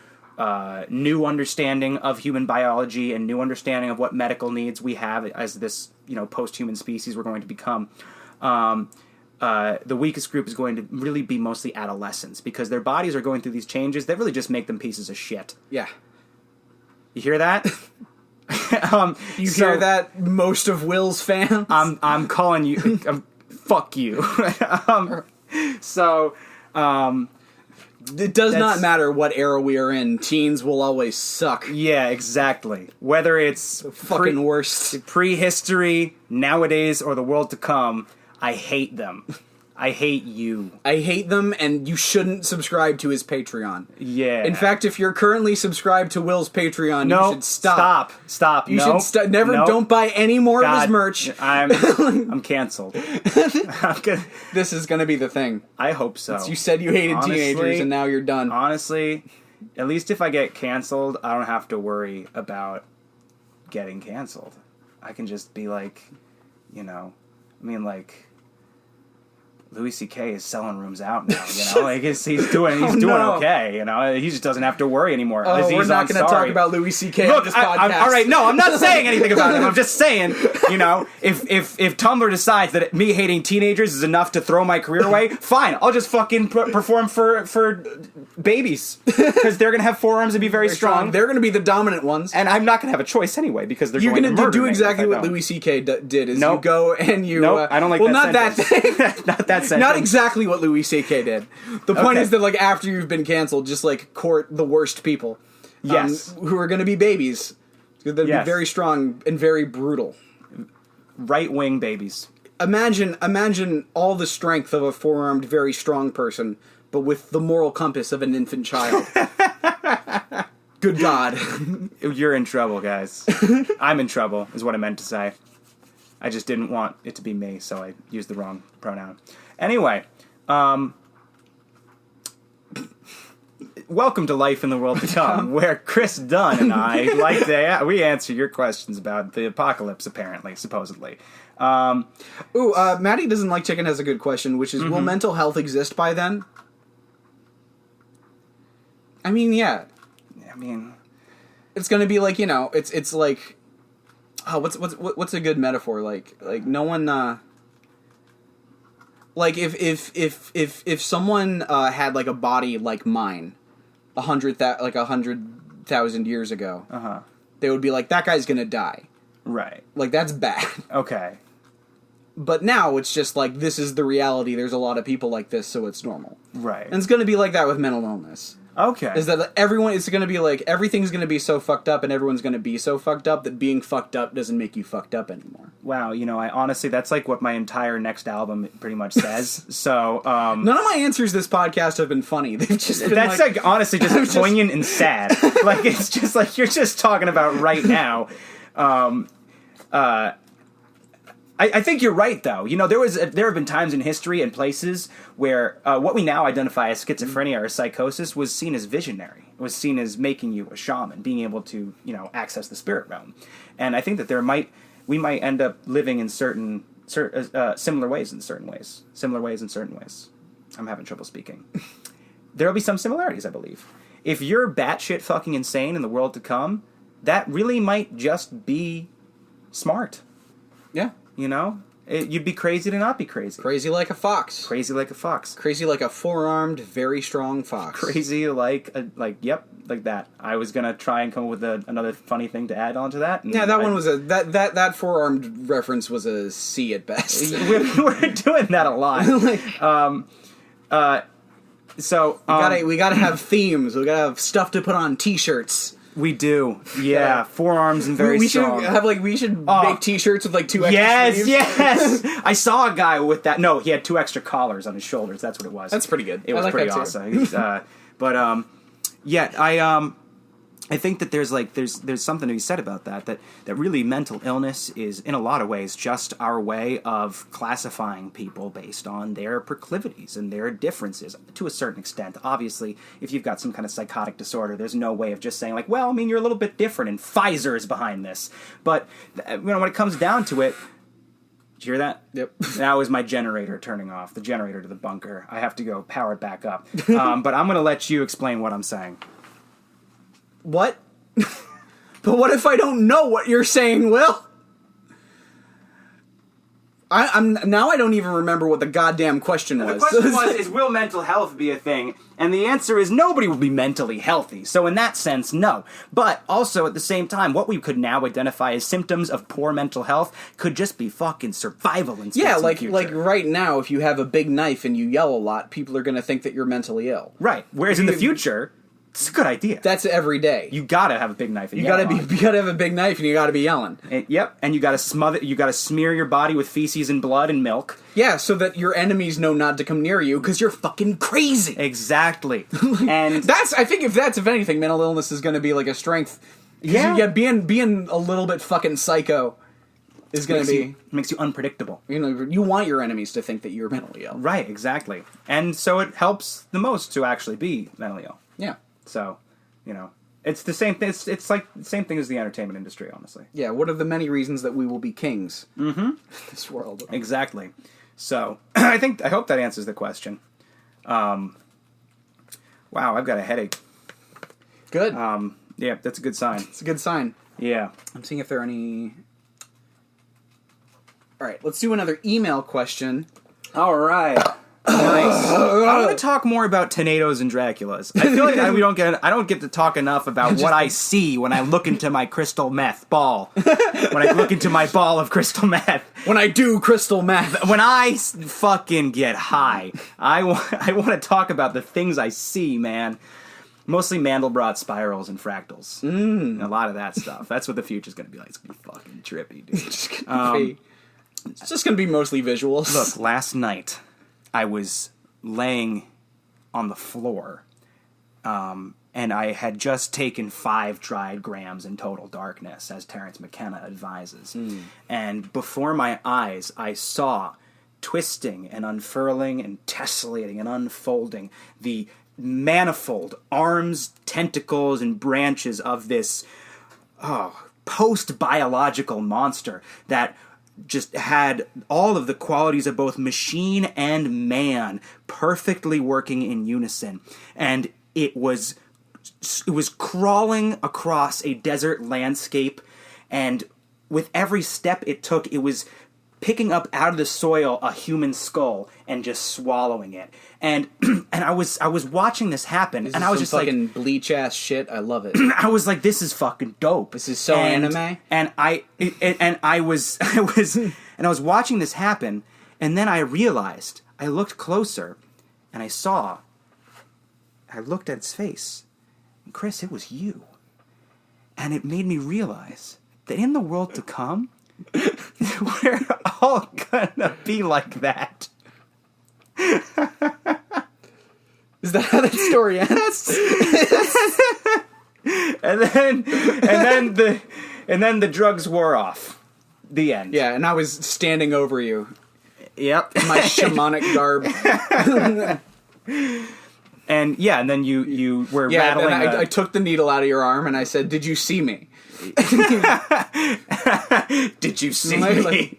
new understanding of human biology and new understanding of what medical needs we have as this, post-human species we're going to become. The weakest group is going to really be mostly adolescents because their bodies are going through these changes that really just make them pieces of shit. Yeah. You hear that? You hear that, most of Will's fans? I'm calling you. Fuck you. It does not matter what era we are in. Teens will always suck. Yeah, exactly. Whether it's fucking worst. Prehistory, nowadays, or the world to come, I hate them. I hate you. I hate them, and you shouldn't subscribe to his Patreon. Yeah. In fact, if you're currently subscribed to Will's Patreon, you should stop. Stop. You should don't buy any more of his merch. I'm canceled. This is gonna be the thing. I hope so. You said you hated teenagers, and now you're done. Honestly, at least if I get canceled, I don't have to worry about getting canceled. I can just be like, Louis C.K. is selling rooms out now, he's doing okay, he just doesn't have to worry anymore. Oh, we're not going to talk about Louis C.K. on this podcast. All right, no, I'm not saying anything about him. I'm just saying, if Tumblr decides that me hating teenagers is enough to throw my career away, fine, I'll just fucking perform for babies, because they're going to have forearms and be very strong. They're going to be the dominant ones. And I'm not going to have a choice anyway, because they're going to murder me. You're going to do exactly what Louis C.K. did, is you go and you... Nope, I don't like that sentence. That thing. Not that sentence. Not exactly what Louis C.K. did. The point is that, after you've been canceled, just, court the worst people. Yes. Who are going to be babies. They'll be very strong and very brutal. Right-wing babies. Imagine all the strength of a four-armed, very strong person, but with the moral compass of an infant child. Good God. You're in trouble, guys. I'm in trouble, is what I meant to say. I just didn't want it to be me, so I used the wrong pronoun. Anyway, welcome to Life in the World to Come, where Chris Dunn and I we answer your questions about the apocalypse, apparently, supposedly. Maddie Doesn't Like Chicken has a good question, which is, will mental health exist by then? I mean, yeah. It's going to be it's like... Oh, what's a good metaphor? Like no one... if someone had a body like mine, 100,000 years ago, they would be like, that guy's gonna die. Right. That's bad. Okay. But now it's just this is the reality. There's a lot of people like this, so it's normal. Right. And it's gonna be like that with mental illness. Okay. Is that it's going to be everything's going to be so fucked up and everyone's going to be so fucked up that being fucked up doesn't make you fucked up anymore. Wow, I honestly, that's what my entire next album pretty much says. So, none of my answers this podcast have been funny. They've just been honestly just poignant and sad. It's just you're just talking about right now. I think you're right, though. There have been times in history and places where what we now identify as schizophrenia or psychosis was seen as visionary. It was seen as making you a shaman, being able to, access the spirit realm. And I think that we might end up living in similar ways in certain ways. Similar ways in certain ways. I'm having trouble speaking. There'll be some similarities, I believe. If you're batshit fucking insane in the world to come, that really might just be smart. Yeah. You'd be crazy to not be crazy. Crazy like a fox. Crazy like a fox. Crazy like a four-armed, very strong fox. Crazy like that. I was gonna try and come up with another funny thing to add onto that. Yeah, that four-armed reference was a C at best. we were doing that a lot. We gotta have themes. We gotta have stuff to put on T-shirts. We do, yeah. Forearms and very strong. We should make T-shirts with 2 extra sleeves. Yes. I saw a guy with that. No, he had 2 extra collars on his shoulders. That's what it was. That's pretty good. It was pretty awesome. I think that there's something to be said about that really mental illness is in a lot of ways just our way of classifying people based on their proclivities and their differences to a certain extent. Obviously, if you've got some kind of psychotic disorder, there's no way of just saying you're a little bit different and Pfizer is behind this. But when it comes down to it, did you hear that? Yep. That was my generator turning off, the generator to the bunker. I have to go power it back up. But I'm going to let you explain what I'm saying. What? But what if I don't know what you're saying, Will? I'm now I don't even remember what the goddamn question was. The question was, is will mental health be a thing? And the answer is nobody will be mentally healthy. So in that sense, no. But also at the same time, what we could now identify as symptoms of poor mental health could just be fucking survival instincts. Yeah, like right now, if you have a big knife and you yell a lot, people are going to think that you're mentally ill. Right. Whereas in the future, it's a good idea. That's every day. You gotta have a big knife. And you gotta have a big knife, and you gotta be yelling. Yep, and you gotta smear your body with feces and blood and milk. Yeah, so that your enemies know not to come near you because you're fucking crazy. Exactly. And I think if anything, mental illness is going to be like a strength. Yeah, being a little bit fucking psycho is going to makes you unpredictable. You know, you want your enemies to think that you're mentally ill. Right. Exactly. And so it helps the most to actually be mentally ill. Yeah. So, it's the same thing. It's like the same thing as the entertainment industry, honestly. Yeah, what are the many reasons that we will be kings in this world? Exactly. So, I hope that answers the question. Wow, I've got a headache. Good. Yeah, that's a good sign. It's a good sign. Yeah. I'm seeing if there are any... All right, let's do another email question. All right. Nice. I want to talk more about tornadoes and Draculas. I feel like I don't get to talk enough about what I see when I look into my crystal meth ball. When I look into my ball of crystal meth. When I do crystal meth. When I fucking get high. I want to talk about the things I see, man. Mostly Mandelbrot spirals and fractals. A lot of that stuff. That's what the future's going to be like. It's going to be fucking trippy, dude. It's just going to be mostly visuals. Look, last night... I was laying on the floor, and I had just taken 5 dried grams in total darkness, as Terence McKenna advises. And before my eyes, I saw twisting and unfurling and tessellating and unfolding the manifold arms, tentacles, and branches of this post-biological monster that just had all of the qualities of both machine and man perfectly working in unison. And it was crawling across a desert landscape, and with every step it took, it was picking up out of the soil a human skull and just swallowing it. And I was watching this happen, and I was just fucking like, bleach ass shit. I love it. I was like, this is fucking dope. This is so anime. And I was watching this happen, and then I realized, I looked closer, and I looked at its face, and Chris, it was you. And it made me realize that in the world to come, we're all gonna be like that. Is that how that story ends? and then the drugs wore off. The end. Yeah, and I was standing over you. Yep. In my shamanic garb. And then you were rattling. Yeah, I took the needle out of your arm and I said, "Did you see me?" Did you see me?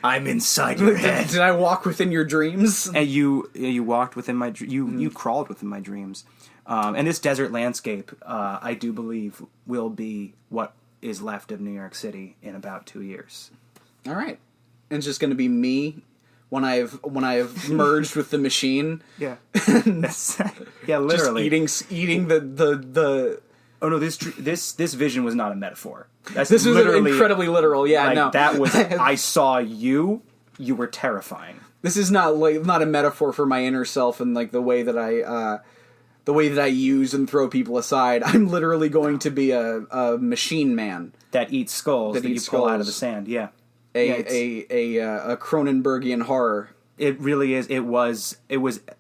I'm inside your head. Did I walk within your dreams? And you walked within my you crawled within my dreams. And this desert landscape, I do believe, will be what is left of New York City in about 2 years. All right, and it's just going to be me when I have merged with the machine. Yeah, yeah, literally just eating the. Oh no! This vision was not a metaphor. This was incredibly literal. Yeah, no, that was. I saw you. You were terrifying. This is not a metaphor for my inner self and like the way that I use and throw people aside. I'm literally going to be a machine man that eats skulls that you pull out of the sand. Yeah, a Cronenbergian horror. It really is. It was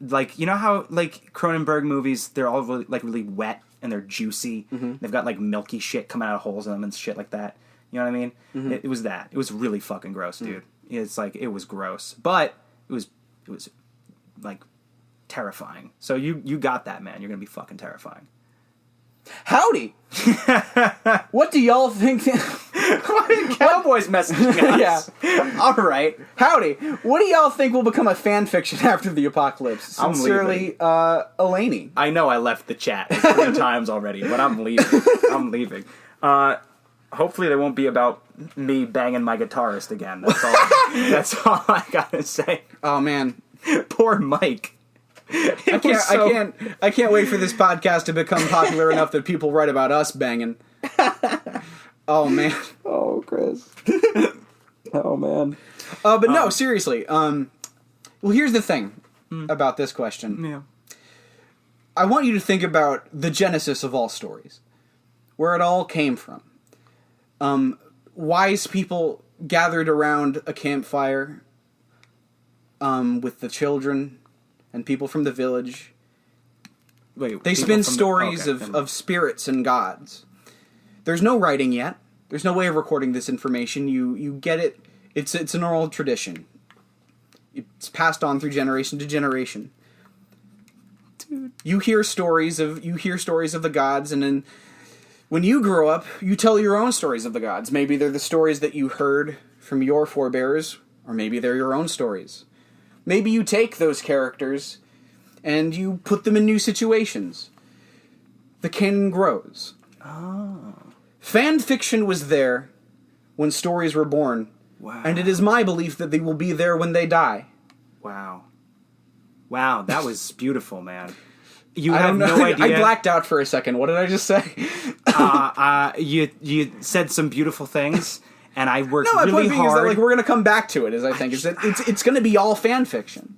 like, you know how like Cronenberg movies, they're all really wet and they're juicy. Mm-hmm. They've got like milky shit coming out of holes in them and shit like that. You know what I mean? Mm-hmm. It was that. It was really fucking gross, dude. It's like, it was gross, but it was like terrifying. So you got that, man. You're gonna be fucking terrifying. Howdy. What do y'all think? Cowboys messaging us. Yeah. All right. Howdy. What do y'all think will become a fan fiction after the apocalypse? Sincerely, Elaney. I know I left the chat 3 times already, but I'm leaving. I'm leaving. hopefully they won't be about me banging my guitarist again. That's all I gotta say. Oh man, poor Mike. I can't wait for this podcast to become popular enough that people write about us banging. Oh man. Oh, Chris. Oh man. But no, seriously. Well, here's the thing about this question. Yeah. I want you to think about the genesis of all stories, where it all came from. Wise people gathered around a campfire with the children and people from the village. Wait, they spin stories of spirits and gods. There's no writing yet. There's no way of recording this information. You get it. It's an oral tradition. It's passed on through generation to generation. Dude. You hear stories of the gods, and then when you grow up, you tell your own stories of the gods. Maybe they're the stories that you heard from your forebears, or maybe they're your own stories. Maybe you take those characters and you put them in new situations. The canon grows. Oh. Fan fiction was there when stories were born. Wow. And it is my belief that they will be there when they die. Wow. Wow, that was beautiful, man. You have no idea. I blacked out for a second. What did I just say? You said some beautiful things, and I worked really hard. No, my point being is that we're going to come back to it, as I think. It's going to be all fan fiction.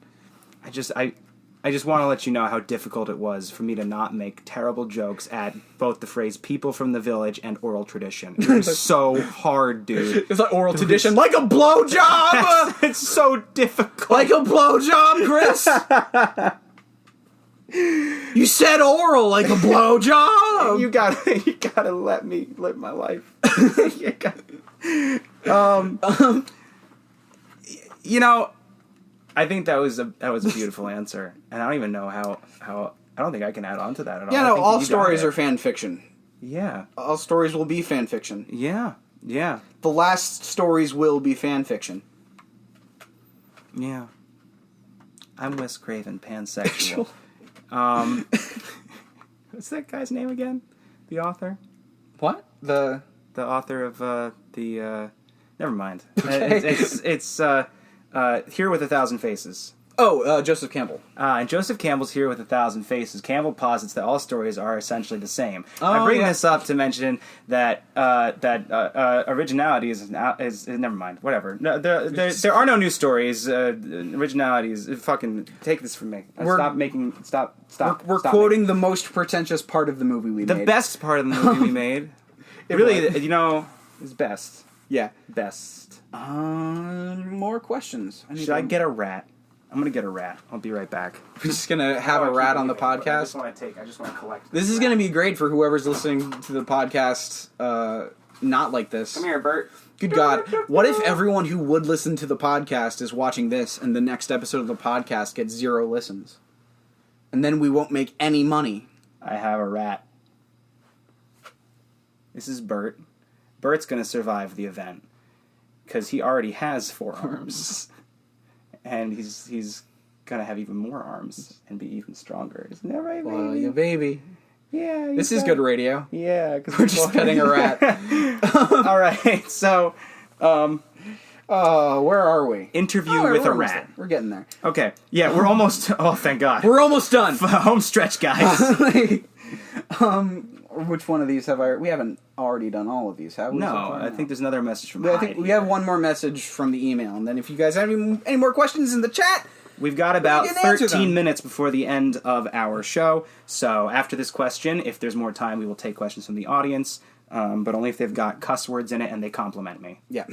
I just want to let you know how difficult it was for me to not make terrible jokes at both the phrase "people from the village" and oral tradition. It was so hard, dude. It's like oral tradition, like a blowjob. It's so difficult, like a blowjob, Chris. You said oral, like a blowjob. You gotta let me live my life. You know. I think that was a beautiful answer, and I don't even know how I don't think I can add on to that at all. Yeah, no, all stories are fan fiction. Yeah, all stories will be fan fiction. Yeah. The last stories will be fan fiction. Yeah. I'm Wes Craven, pansexual. What's that guy's name again? The author? What? The author of the. Never mind. Okay. It's Here with 1,000 Faces. Oh, Joseph Campbell. And Joseph Campbell's Here with 1,000 Faces. Campbell posits that all stories are essentially the same. I bring this up to mention that originality is never mind. Whatever. No, there are no new stories. Originality is fucking take this from me. Stop. We're quoting the most pretentious part of the movie we made. The best part of the movie we made. Really, is best. Yeah. Best. More questions. Should I get a rat? I'm going to get a rat. I'll be right back. We're just going to have a rat on the podcast? I just want to collect. This is going to be great for whoever's listening to the podcast not like this. Come here, Bert. Good God. What if everyone who would listen to the podcast is watching this and the next episode of the podcast gets 0 listens? And then we won't make any money. I have a rat. This is Bert. Bert's going to survive the event. Because he already has 4 arms. And he's going to have even more arms and be even stronger. Isn't that right, baby? Well, you baby. Yeah. This is good radio. Yeah. We're just petting a rat. All right. So, where are we? Interview with a rat. We're getting there. Okay. Yeah, we're almost... Oh, thank God. We're almost done. Home stretch, guys. Which one of these have I... We haven't already done all of these, have we? No, I think there's another message from Hyde. I think we have one more message from the email, and then if you guys have any more questions in the chat... We've got about 13 minutes before the end of our show, so after this question, if there's more time, we will take questions from the audience, but only if they've got cuss words in it and they compliment me. Yeah.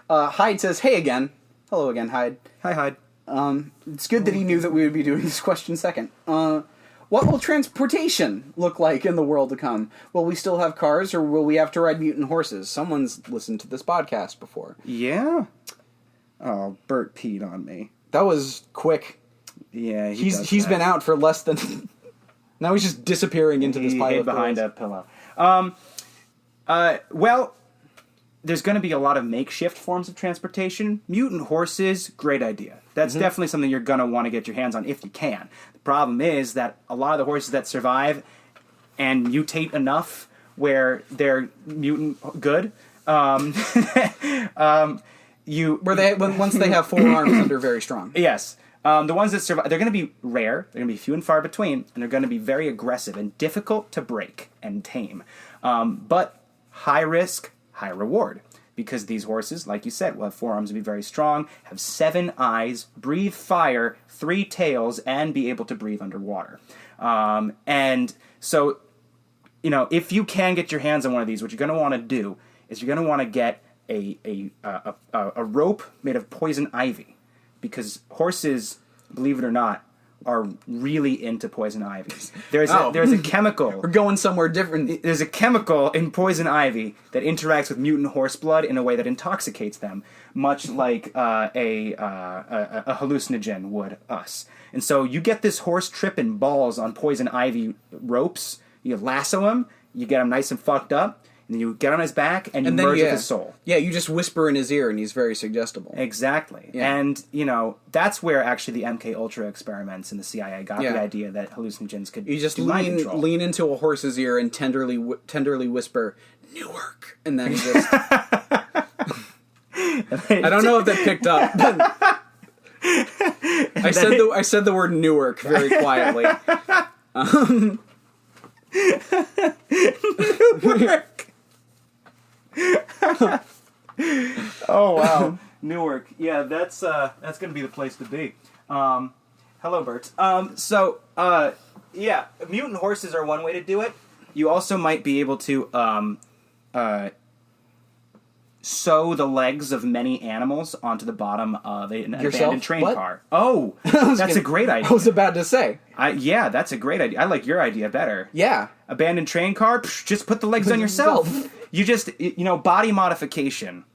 Hyde says, hey again. Hello again, Hyde. Hi, Hyde. It's good that he knew that we would be doing this question second. What will transportation look like in the world to come? Will we still have cars, or will we have to ride mutant horses? Someone's listened to this podcast before. Yeah? Oh, Bert peed on me. That was quick. Yeah, he's been out for less than... Now he's just disappearing into this pile of behind a pillow. Well, there's going to be a lot of makeshift forms of transportation. Mutant horses, great idea. That's definitely something you're going to want to get your hands on if you can. The problem is that a lot of the horses that survive and mutate enough where they're mutant good. Once they have 4 arms and they're very strong. Yes. The ones that survive, they're going to be rare, they're going to be few and far between, and they're going to be very aggressive and difficult to break and tame. But high risk, high reward. Because these horses, like you said, will have 4 arms and be very strong, have 7 eyes, breathe fire, 3 tails, and be able to breathe underwater. And so, if you can get your hands on one of these, what you're going to want to do is you're going to want to get a rope made of poison ivy. Because horses, believe it or not, are really into poison ivy. There's a chemical. We're going somewhere different. There's a chemical in poison ivy that interacts with mutant horse blood in a way that intoxicates them, much like a hallucinogen would us. And so you get this horse tripping balls on poison ivy ropes. You lasso him. You get him nice and fucked up. And then you get on his back and you merge with his soul. Yeah, you just whisper in his ear and he's very suggestible. Exactly. Yeah. And, that's where actually the MK Ultra experiments and the CIA got the idea that hallucinogens could You just do mind control. lean into a horse's ear and tenderly whisper, Newark. And then just... I don't know if that picked up. I said the word Newark very quietly. Newark. Oh wow, Newark. Yeah, that's gonna be the place to be. Hello, Bert. Mutant horses are one way to do it. You also might be able to sew the legs of many animals onto the bottom of an abandoned train car. Oh, that's a great idea. I was about to say. That's a great idea. I like your idea better. Yeah. Abandoned train car, just put the legs on yourself. You just, body modification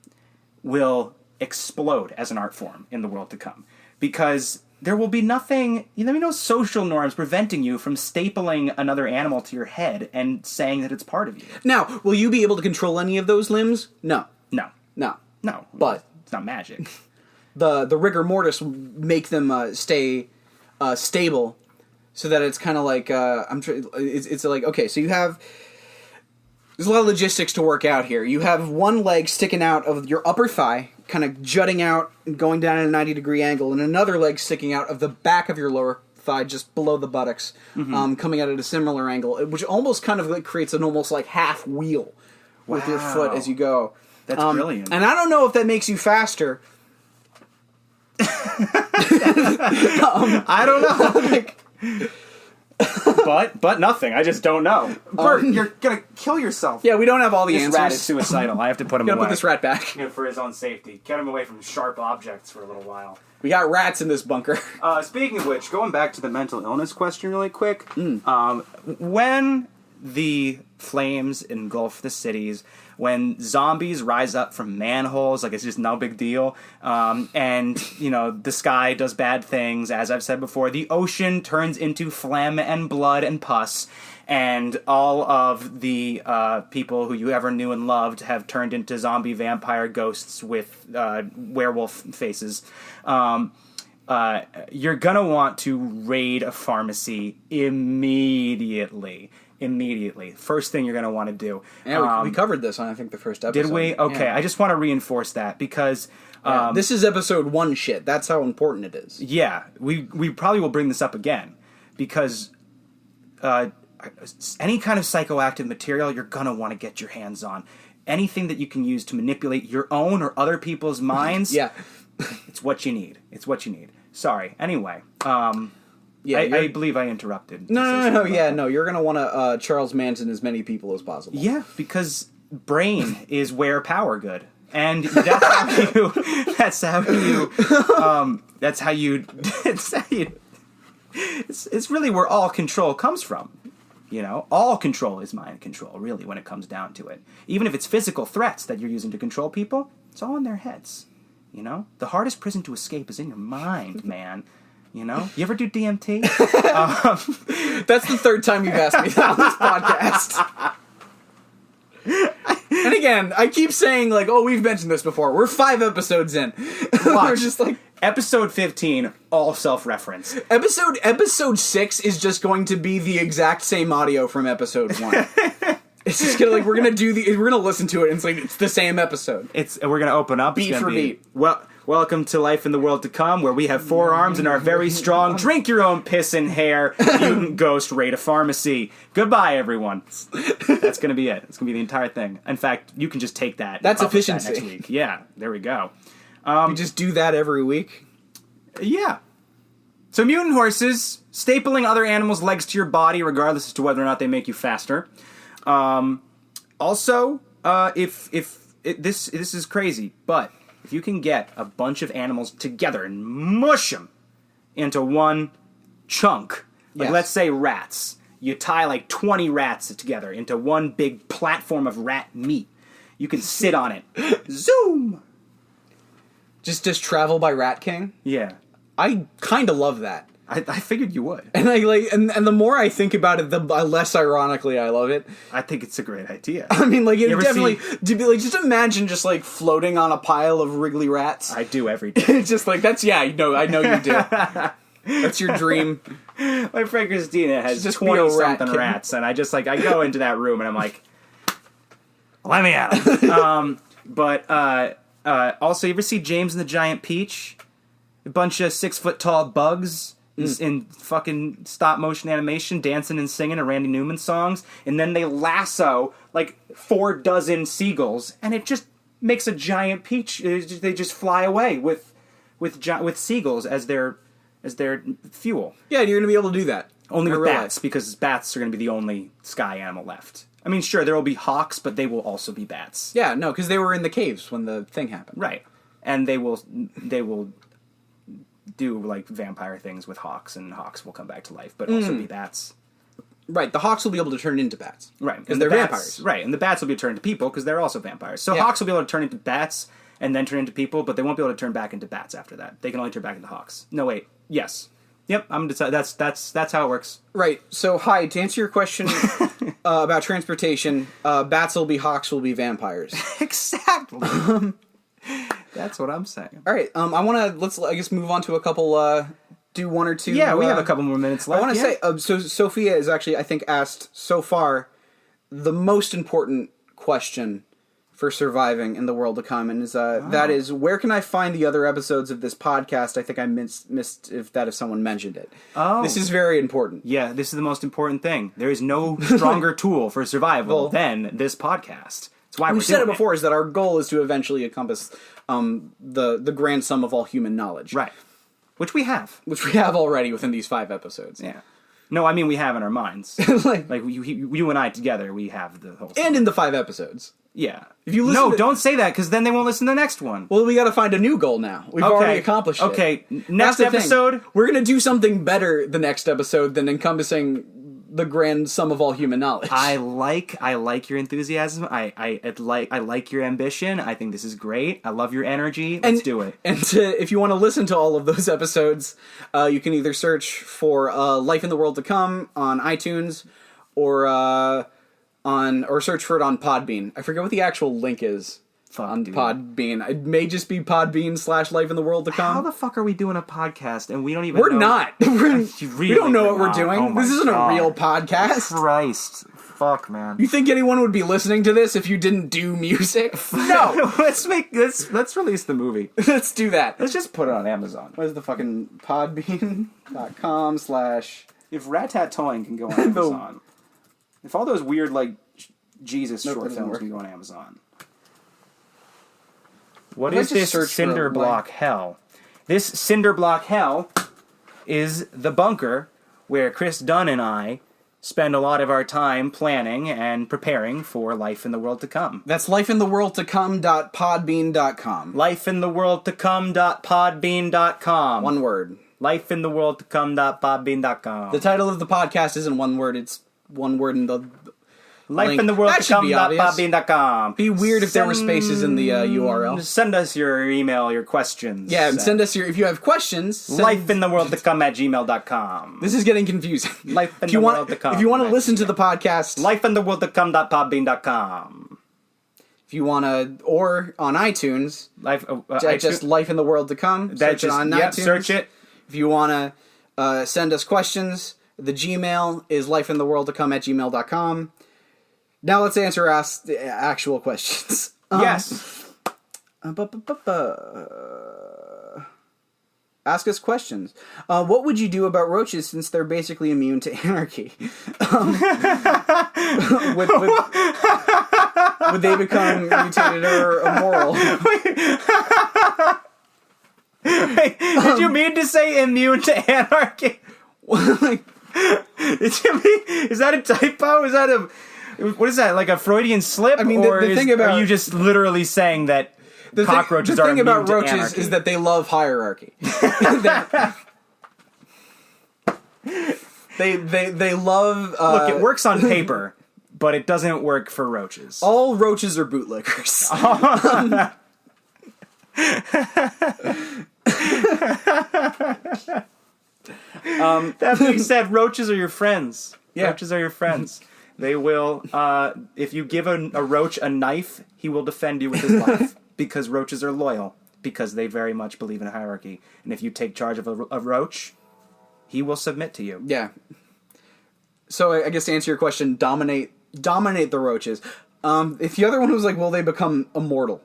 will explode as an art form in the world to come. Because there will be nothing, no social norms preventing you from stapling another animal to your head and saying that it's part of you. Now, will you be able to control any of those limbs? No. No. But it's not magic. The rigor mortis make them stay stable, so that it's kind of like it's like, okay, so you have. There's a lot of logistics to work out here. You have one leg sticking out of your upper thigh, kind of jutting out and going down at a 90-degree angle, and another leg sticking out of the back of your lower thigh, just below the buttocks, coming out at a similar angle, which almost kind of creates an almost like half wheel with your foot as you go. That's brilliant. And I don't know if that makes you faster. I don't know. But nothing. I just don't know. Bert, you're gonna kill yourself. Yeah, we don't have all the answers. This rat is suicidal. I have to put him away. Put this rat back. For his own safety. Get him away from sharp objects for a little while. We got rats in this bunker. Speaking of which, going back to the mental illness question really quick. When the flames engulf the cities, when zombies rise up from manholes, like it's just no big deal, and the sky does bad things, as I've said before, the ocean turns into phlegm and blood and pus, and all of the people who you ever knew and loved have turned into zombie vampire ghosts with werewolf faces. You're gonna want to raid a pharmacy immediately. First thing you're going to want to do. Yeah, we covered this on, I think, the first episode. Did we? Okay, yeah. I just want to reinforce that because... this is episode 1 shit. That's how important it is. Yeah, we probably will bring this up again because any kind of psychoactive material you're going to want to get your hands on. Anything that you can use to manipulate your own or other people's minds. Yeah. It's what you need. Sorry. Anyway, I believe I interrupted. No. You're going to want to Charles Manson as many people as possible. Yeah, because brain is where power good. And it's really where all control comes from. All control is mind control, really, when it comes down to it. Even if it's physical threats that you're using to control people, it's all in their heads. The hardest prison to escape is in your mind, man. You ever do DMT? That's the 3rd time you've asked me that on this podcast. And again, I keep saying, we've mentioned this before. We're 5 episodes in. We're just Episode 15, all self-reference. Episode 6 is just going to be the exact same audio from episode 1. It's just gonna we're gonna listen to it and it's the same episode. We're gonna open up beat for beat. Welcome to Life in the World to Come, where we have 4 arms and are very strong. Drink your own piss and hair. Mutant ghost raid a pharmacy. Goodbye, everyone. That's gonna be it. It's gonna be the entire thing. In fact, you can just take that. That's efficiency. Next week. Yeah, there we go. We just do that every week. Yeah. So mutant horses stapling other animals' legs to your body, regardless as to whether or not they make you faster. Also, this is crazy, but if you can get a bunch of animals together and mush them into one chunk, like let's say rats, you tie like 20 rats together into one big platform of rat meat. You can sit on it. Zoom! Just travel by Rat King? Yeah. I kind of love that. I figured you would. And and the more I think about it, the less ironically I love it. I think it's a great idea. I mean, it definitely just imagine just floating on a pile of wriggly rats. I do every day. It's just I know you do. That's your dream. My friend Christina has just 20 something rats, and I go into that room and I'm like, let me out. Also, you ever see James and the Giant Peach? A bunch of 6-foot tall bugs in fucking stop motion animation, dancing and singing to Randy Newman songs, and then they lasso 4 dozen seagulls, and it just makes a giant peach. They just fly away with seagulls as their fuel. Yeah, you're gonna be able to do that only with bats, because bats are gonna be the only sky animal left. I mean, sure, there will be hawks, but they will also be bats. Yeah, no, because they were in the caves when the thing happened. Right, and they will do vampire things with hawks, and hawks will come back to life, but also be bats. Right, the hawks will be able to turn into bats. Right, because they're vampires. Right, and the bats will be turned into people because they're also vampires. So hawks will be able to turn into bats and then turn into people, but they won't be able to turn back into bats after that. They can only turn back into hawks. No, wait. Yes. Yep, that's how it works. Right. So, to answer your question about transportation, bats will be hawks, will be vampires. Exactly. That's what I'm saying. All right. Let's move on to a couple. Do one or two. Yeah, we have a couple more minutes left. I want to say. So Sophia is actually, I think, asked so far the most important question for surviving in the world to come, and that is, where can I find the other episodes of this podcast? I think I missed if someone mentioned it. Oh, this is very important. Yeah, this is the most important thing. There is no stronger tool for survival than this podcast. That's why we've said it before. Is that our goal is to eventually encompass the grand sum of all human knowledge, right? Which we have already within these 5 episodes. Yeah. No, I mean we have in our minds. You and I together, we have the whole. And in the 5 episodes. Yeah. If you listen don't say that, because then they won't listen to the next one. Well, we got to find a new goal now. We've already accomplished it. Okay, next episode, we're going to do something better the next episode than encompassing the grand sum of all human knowledge. I like your enthusiasm. I like your ambition. I think this is great. I love your energy. Let's do it. And if you want to listen to all of those episodes, you can either search for Life in the World to Come on iTunes, or search for it on Podbean. I forget what the actual link is. Podbean. It may just be Podbean/Life in the World to Come. How the fuck are we doing a podcast and we don't even We're know? not. We don't know what we're doing. Oh, this isn't a real podcast. Christ. Fuck, man. You think anyone would be listening to this if you didn't do music? No. Let's release the movie. Let's do that. Let's just put it on Amazon. What is the fucking Podbean.com/ If Ratatouille can go on Amazon. If all those weird, Jesus short films can go on Amazon. What is this cinder block hell? This cinder block hell is the bunker where Chris Dunn and I spend a lot of our time planning and preparing for Life in the World to Come. That's lifeintheworldtocome.podbean.com. Lifeintheworldtocome.podbean.com. One word. Lifeintheworldtocome.podbean.com. The title of the podcast isn't one word, it's one word in the lifeintheworldtocome.podbean.com. Be weird if there were spaces in the URL. Send us your email, your questions. Yeah, send us if you have questions. Lifeintheworldtocome@gmail.com. This is getting confusing. If you want to listen to the podcast, lifeintheworldtocome.podbean.com. If you want to, or on iTunes, just Life in the World to Come. Search it on iTunes. Search it. If you want to send us questions, the Gmail is lifeintheworldtocome@gmail.com. Now let's answer actual questions. Yes. Ask us questions. What would you do about roaches since they're basically immune to anarchy? Would they become mutated or immoral? Wait, did you mean to say immune to anarchy? Did you mean, is that a typo? Is that a, what is that, like a Freudian slip? I mean, or the thing about, are you just literally saying that cockroaches are immune to anarchy? The thing about roaches is that they love hierarchy. They love... Look, it works on paper, but it doesn't work for roaches. All roaches are bootlickers. That being said, roaches are your friends. Yeah. Roaches are your friends. They will, if you give a roach a knife, he will defend you with his life. Because roaches are loyal. Because they very much believe in a hierarchy. And if you take charge of a roach, he will submit to you. Yeah. So I guess to answer your question, dominate the roaches. If the other one was like, will they become immortal?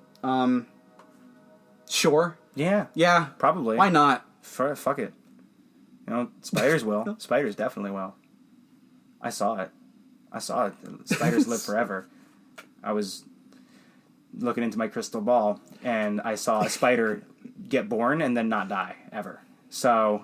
Sure. Yeah. Yeah. Probably. Why not? Fuck it. You know, spiders will. Spiders definitely will. I saw it. Spiders live forever. I was looking into my crystal ball, and I saw a spider get born and then not die, ever. So,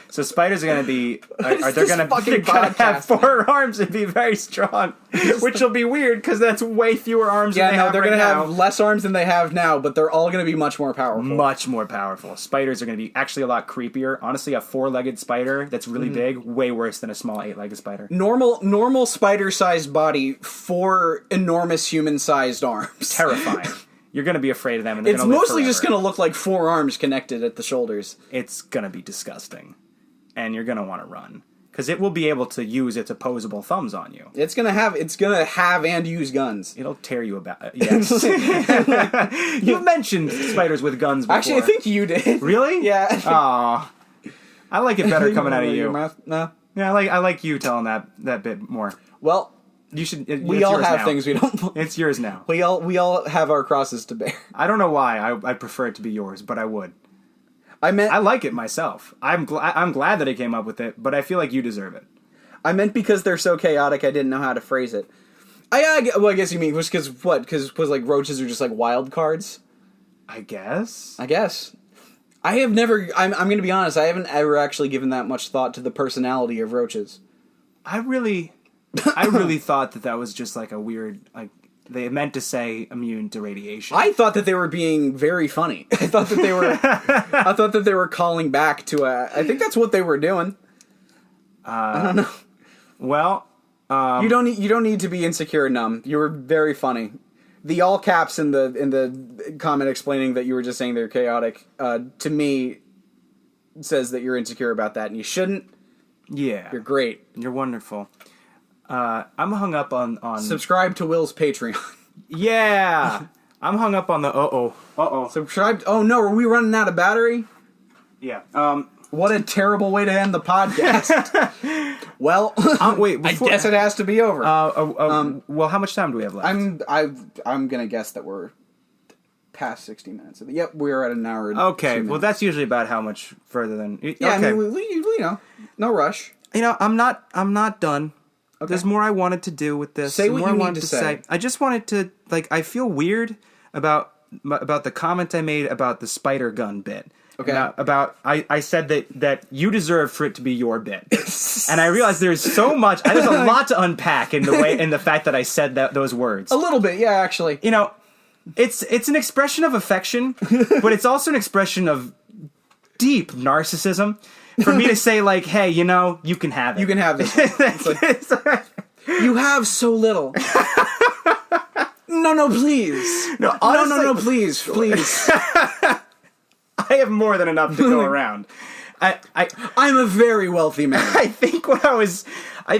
so spiders are going to be, they're going to have 4 arms and be very strong, which will be weird because that's way fewer arms than they have they're right going to now. have less arms than they have now, but they're all going to be much more powerful. Much more powerful. Spiders are going to be actually a lot creepier. Honestly, a 4-legged spider that's really big, way worse than a small 8-legged spider. Normal spider-sized body, 4 enormous human-sized arms. Terrifying. You're going to be afraid of them. And it's mostly just going to look like 4 arms connected at the shoulders. It's going to be disgusting. And you're going to want to run. Because it will be able to use its opposable thumbs on you. It's going to have and use guns. It'll tear you about. Yes. You mentioned spiders with guns before. Actually, I think you did. Really? Yeah. Aw. I like it better coming out of you. No. Yeah, I like you telling that bit more. Well... You should. We all have things we don't. It's yours now. We all have our crosses to bear. I don't know why I prefer it to be yours, but I would. I like it myself. I'm glad that I came up with it, but I feel like you deserve it. I meant because they're so chaotic, I didn't know how to phrase it. I guess you mean because what? Because like roaches are just like wild cards. I guess. I have never. I'm going to be honest. I haven't ever actually given that much thought to the personality of roaches. I really thought that was just like a weird, like, they meant to say immune to radiation. I thought that they were being very funny. I thought that they were calling back to I think that's what they were doing. I don't know. Well, you don't need to be insecure and numb. You were very funny. The all caps in the comment explaining that you were just saying they're chaotic, to me, says that you're insecure about that, and you shouldn't. Yeah. You're great. You're wonderful. I'm hung up on... Subscribe to Will's Patreon. Yeah! I'm hung up on the... Subscribe... Oh no, are we running out of battery? Yeah. What a terrible way to end the podcast. Well, wait, I guess it has to be over. Well, how much time do we have left? I'm gonna guess that we're past 60 minutes. Yep, we're at an hour. Okay, well, that's usually about how much further than... Yeah, okay. I mean, we no rush. I'm not done. Okay. There's more I wanted to do with this. Say what you need to say. I just wanted to, I feel weird about the comment I made about the spider gun bit. Okay. I said that you deserve for it to be your bit, and I realized there's so much. There's a lot to unpack in the fact that I said those words. A little bit, yeah, actually. It's an expression of affection, but it's also an expression of deep narcissism. For me to say, like, hey, you can have it. You can have this. You have so little. No, please. No, honestly, no, please. I have more than enough to go around. I'm a very wealthy man. I think what I was... I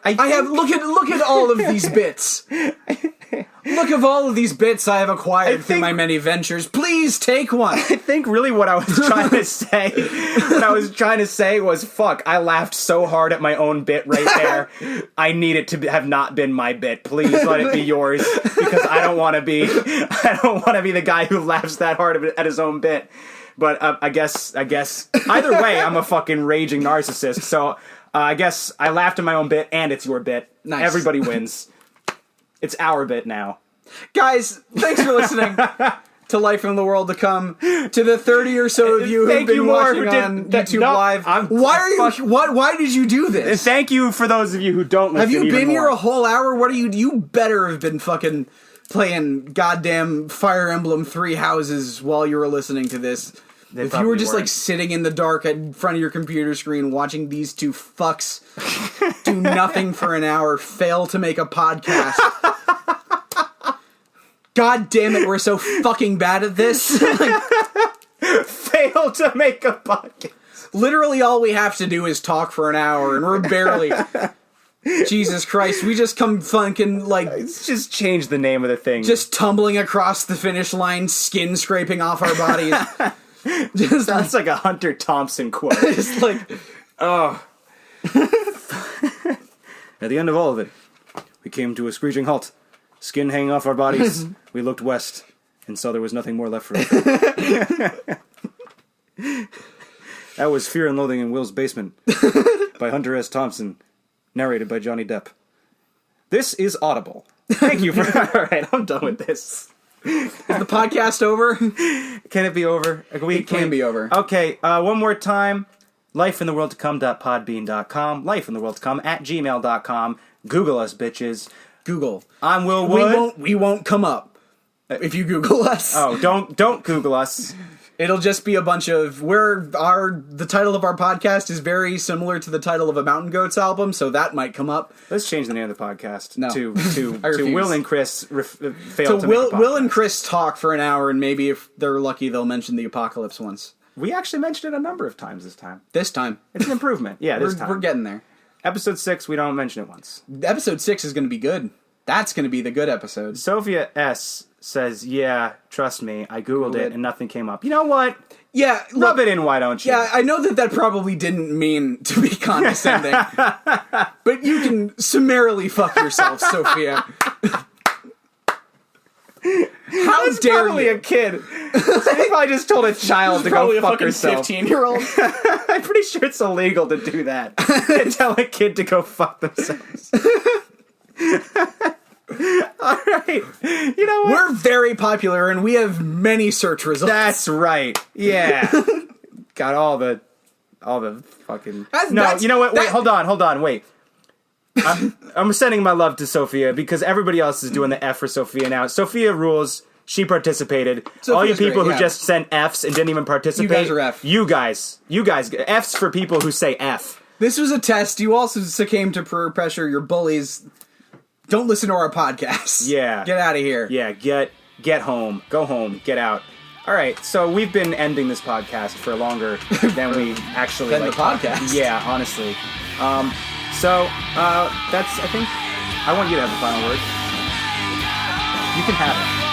have... Look at all of these bits. Look of all of these bits I have acquired through my many ventures. Please take one. I think really what I was trying to say, was, fuck, I laughed so hard at my own bit right there. I need it to have not been my bit. Please let it be yours, because I don't want to be the guy who laughs that hard at his own bit. But I guess either way, I'm a fucking raging narcissist. So I guess I laughed at my own bit, and it's your bit. Nice. Everybody wins. It's our bit now. Guys, thanks for listening to Life in the World to Come. To the 30 or so of you who've been watching on YouTube Live. Why did you do this? Thank you for those of you who don't listen. Have you been here a whole hour? What are you better have been fucking playing goddamn Fire Emblem 3 Houses while you were listening to this. If you were just like sitting in the dark in front of your computer screen watching these two fucks do nothing for an hour, fail to make a podcast. God damn it, we're so fucking bad at this. Fail to make a podcast. Literally all we have to do is talk for an hour, and we're barely... Jesus Christ, we just come funkin' like... Let's just change the name of the thing. Just tumbling across the finish line, skin scraping off our bodies. That's like a Hunter Thompson quote. Just like... Oh. At the end of all of it, we came to a screeching halt. Skin hanging off our bodies, we looked west, and saw there was nothing more left for us. That was Fear and Loathing in Will's Basement, by Hunter S. Thompson, narrated by Johnny Depp. This is Audible. Thank you for... Alright, I'm done with this. Is the podcast over? Can it be over? It can be over. Okay, one more time. lifeintheworldtocome.podbean.com, lifeintheworldtocome@gmail.com. Google us, bitches. Google. I'm Will Wood. We won't come up if you Google us. Oh, don't Google us. It'll just be a bunch of the title of our podcast is very similar to the title of a Mountain Goats album, so that might come up. Let's change the name of the podcast to refuse. Will and Chris fail to Will, make a podcast. Will and Chris talk for an hour, and maybe if they're lucky, they'll mention the apocalypse once. We actually mentioned it a number of times this time. This time. It's an improvement. Yeah, this time. We're getting there. Episode 6, we don't mention it once. Episode 6 is going to be good. That's going to be the good episode. Sophia S. says, yeah, trust me, I Googled it and nothing came up. You know what? Yeah. Rub it in, why don't you? Yeah, I know that probably didn't mean to be condescending. But you can summarily fuck yourself, Sophia. How dare probably you? A kid. I probably just told a child to go fuck herself. 15-year-old. I'm pretty sure it's illegal to do that. To tell a kid to go fuck themselves. Alright. You know what? We're very popular and we have many search results. That's right. Yeah. Got all the fucking... you know what? Wait, hold on, wait. I'm sending my love to Sophia because everybody else is doing the F for Sophia now. Sophia rules. She participated. Sophia's all you people great, who just sent Fs and didn't even participate. You guys are F. You guys. Fs for people who say F. This was a test. You also succumbed to peer pressure. You're bullies. Don't listen to our podcast. Yeah. Get out of here. Yeah, get home. Go home. Get out. All right, so we've been ending this podcast for longer than we actually... Than the podcast? Yeah, honestly. That's, I think... I want you to have the final word. You can have it.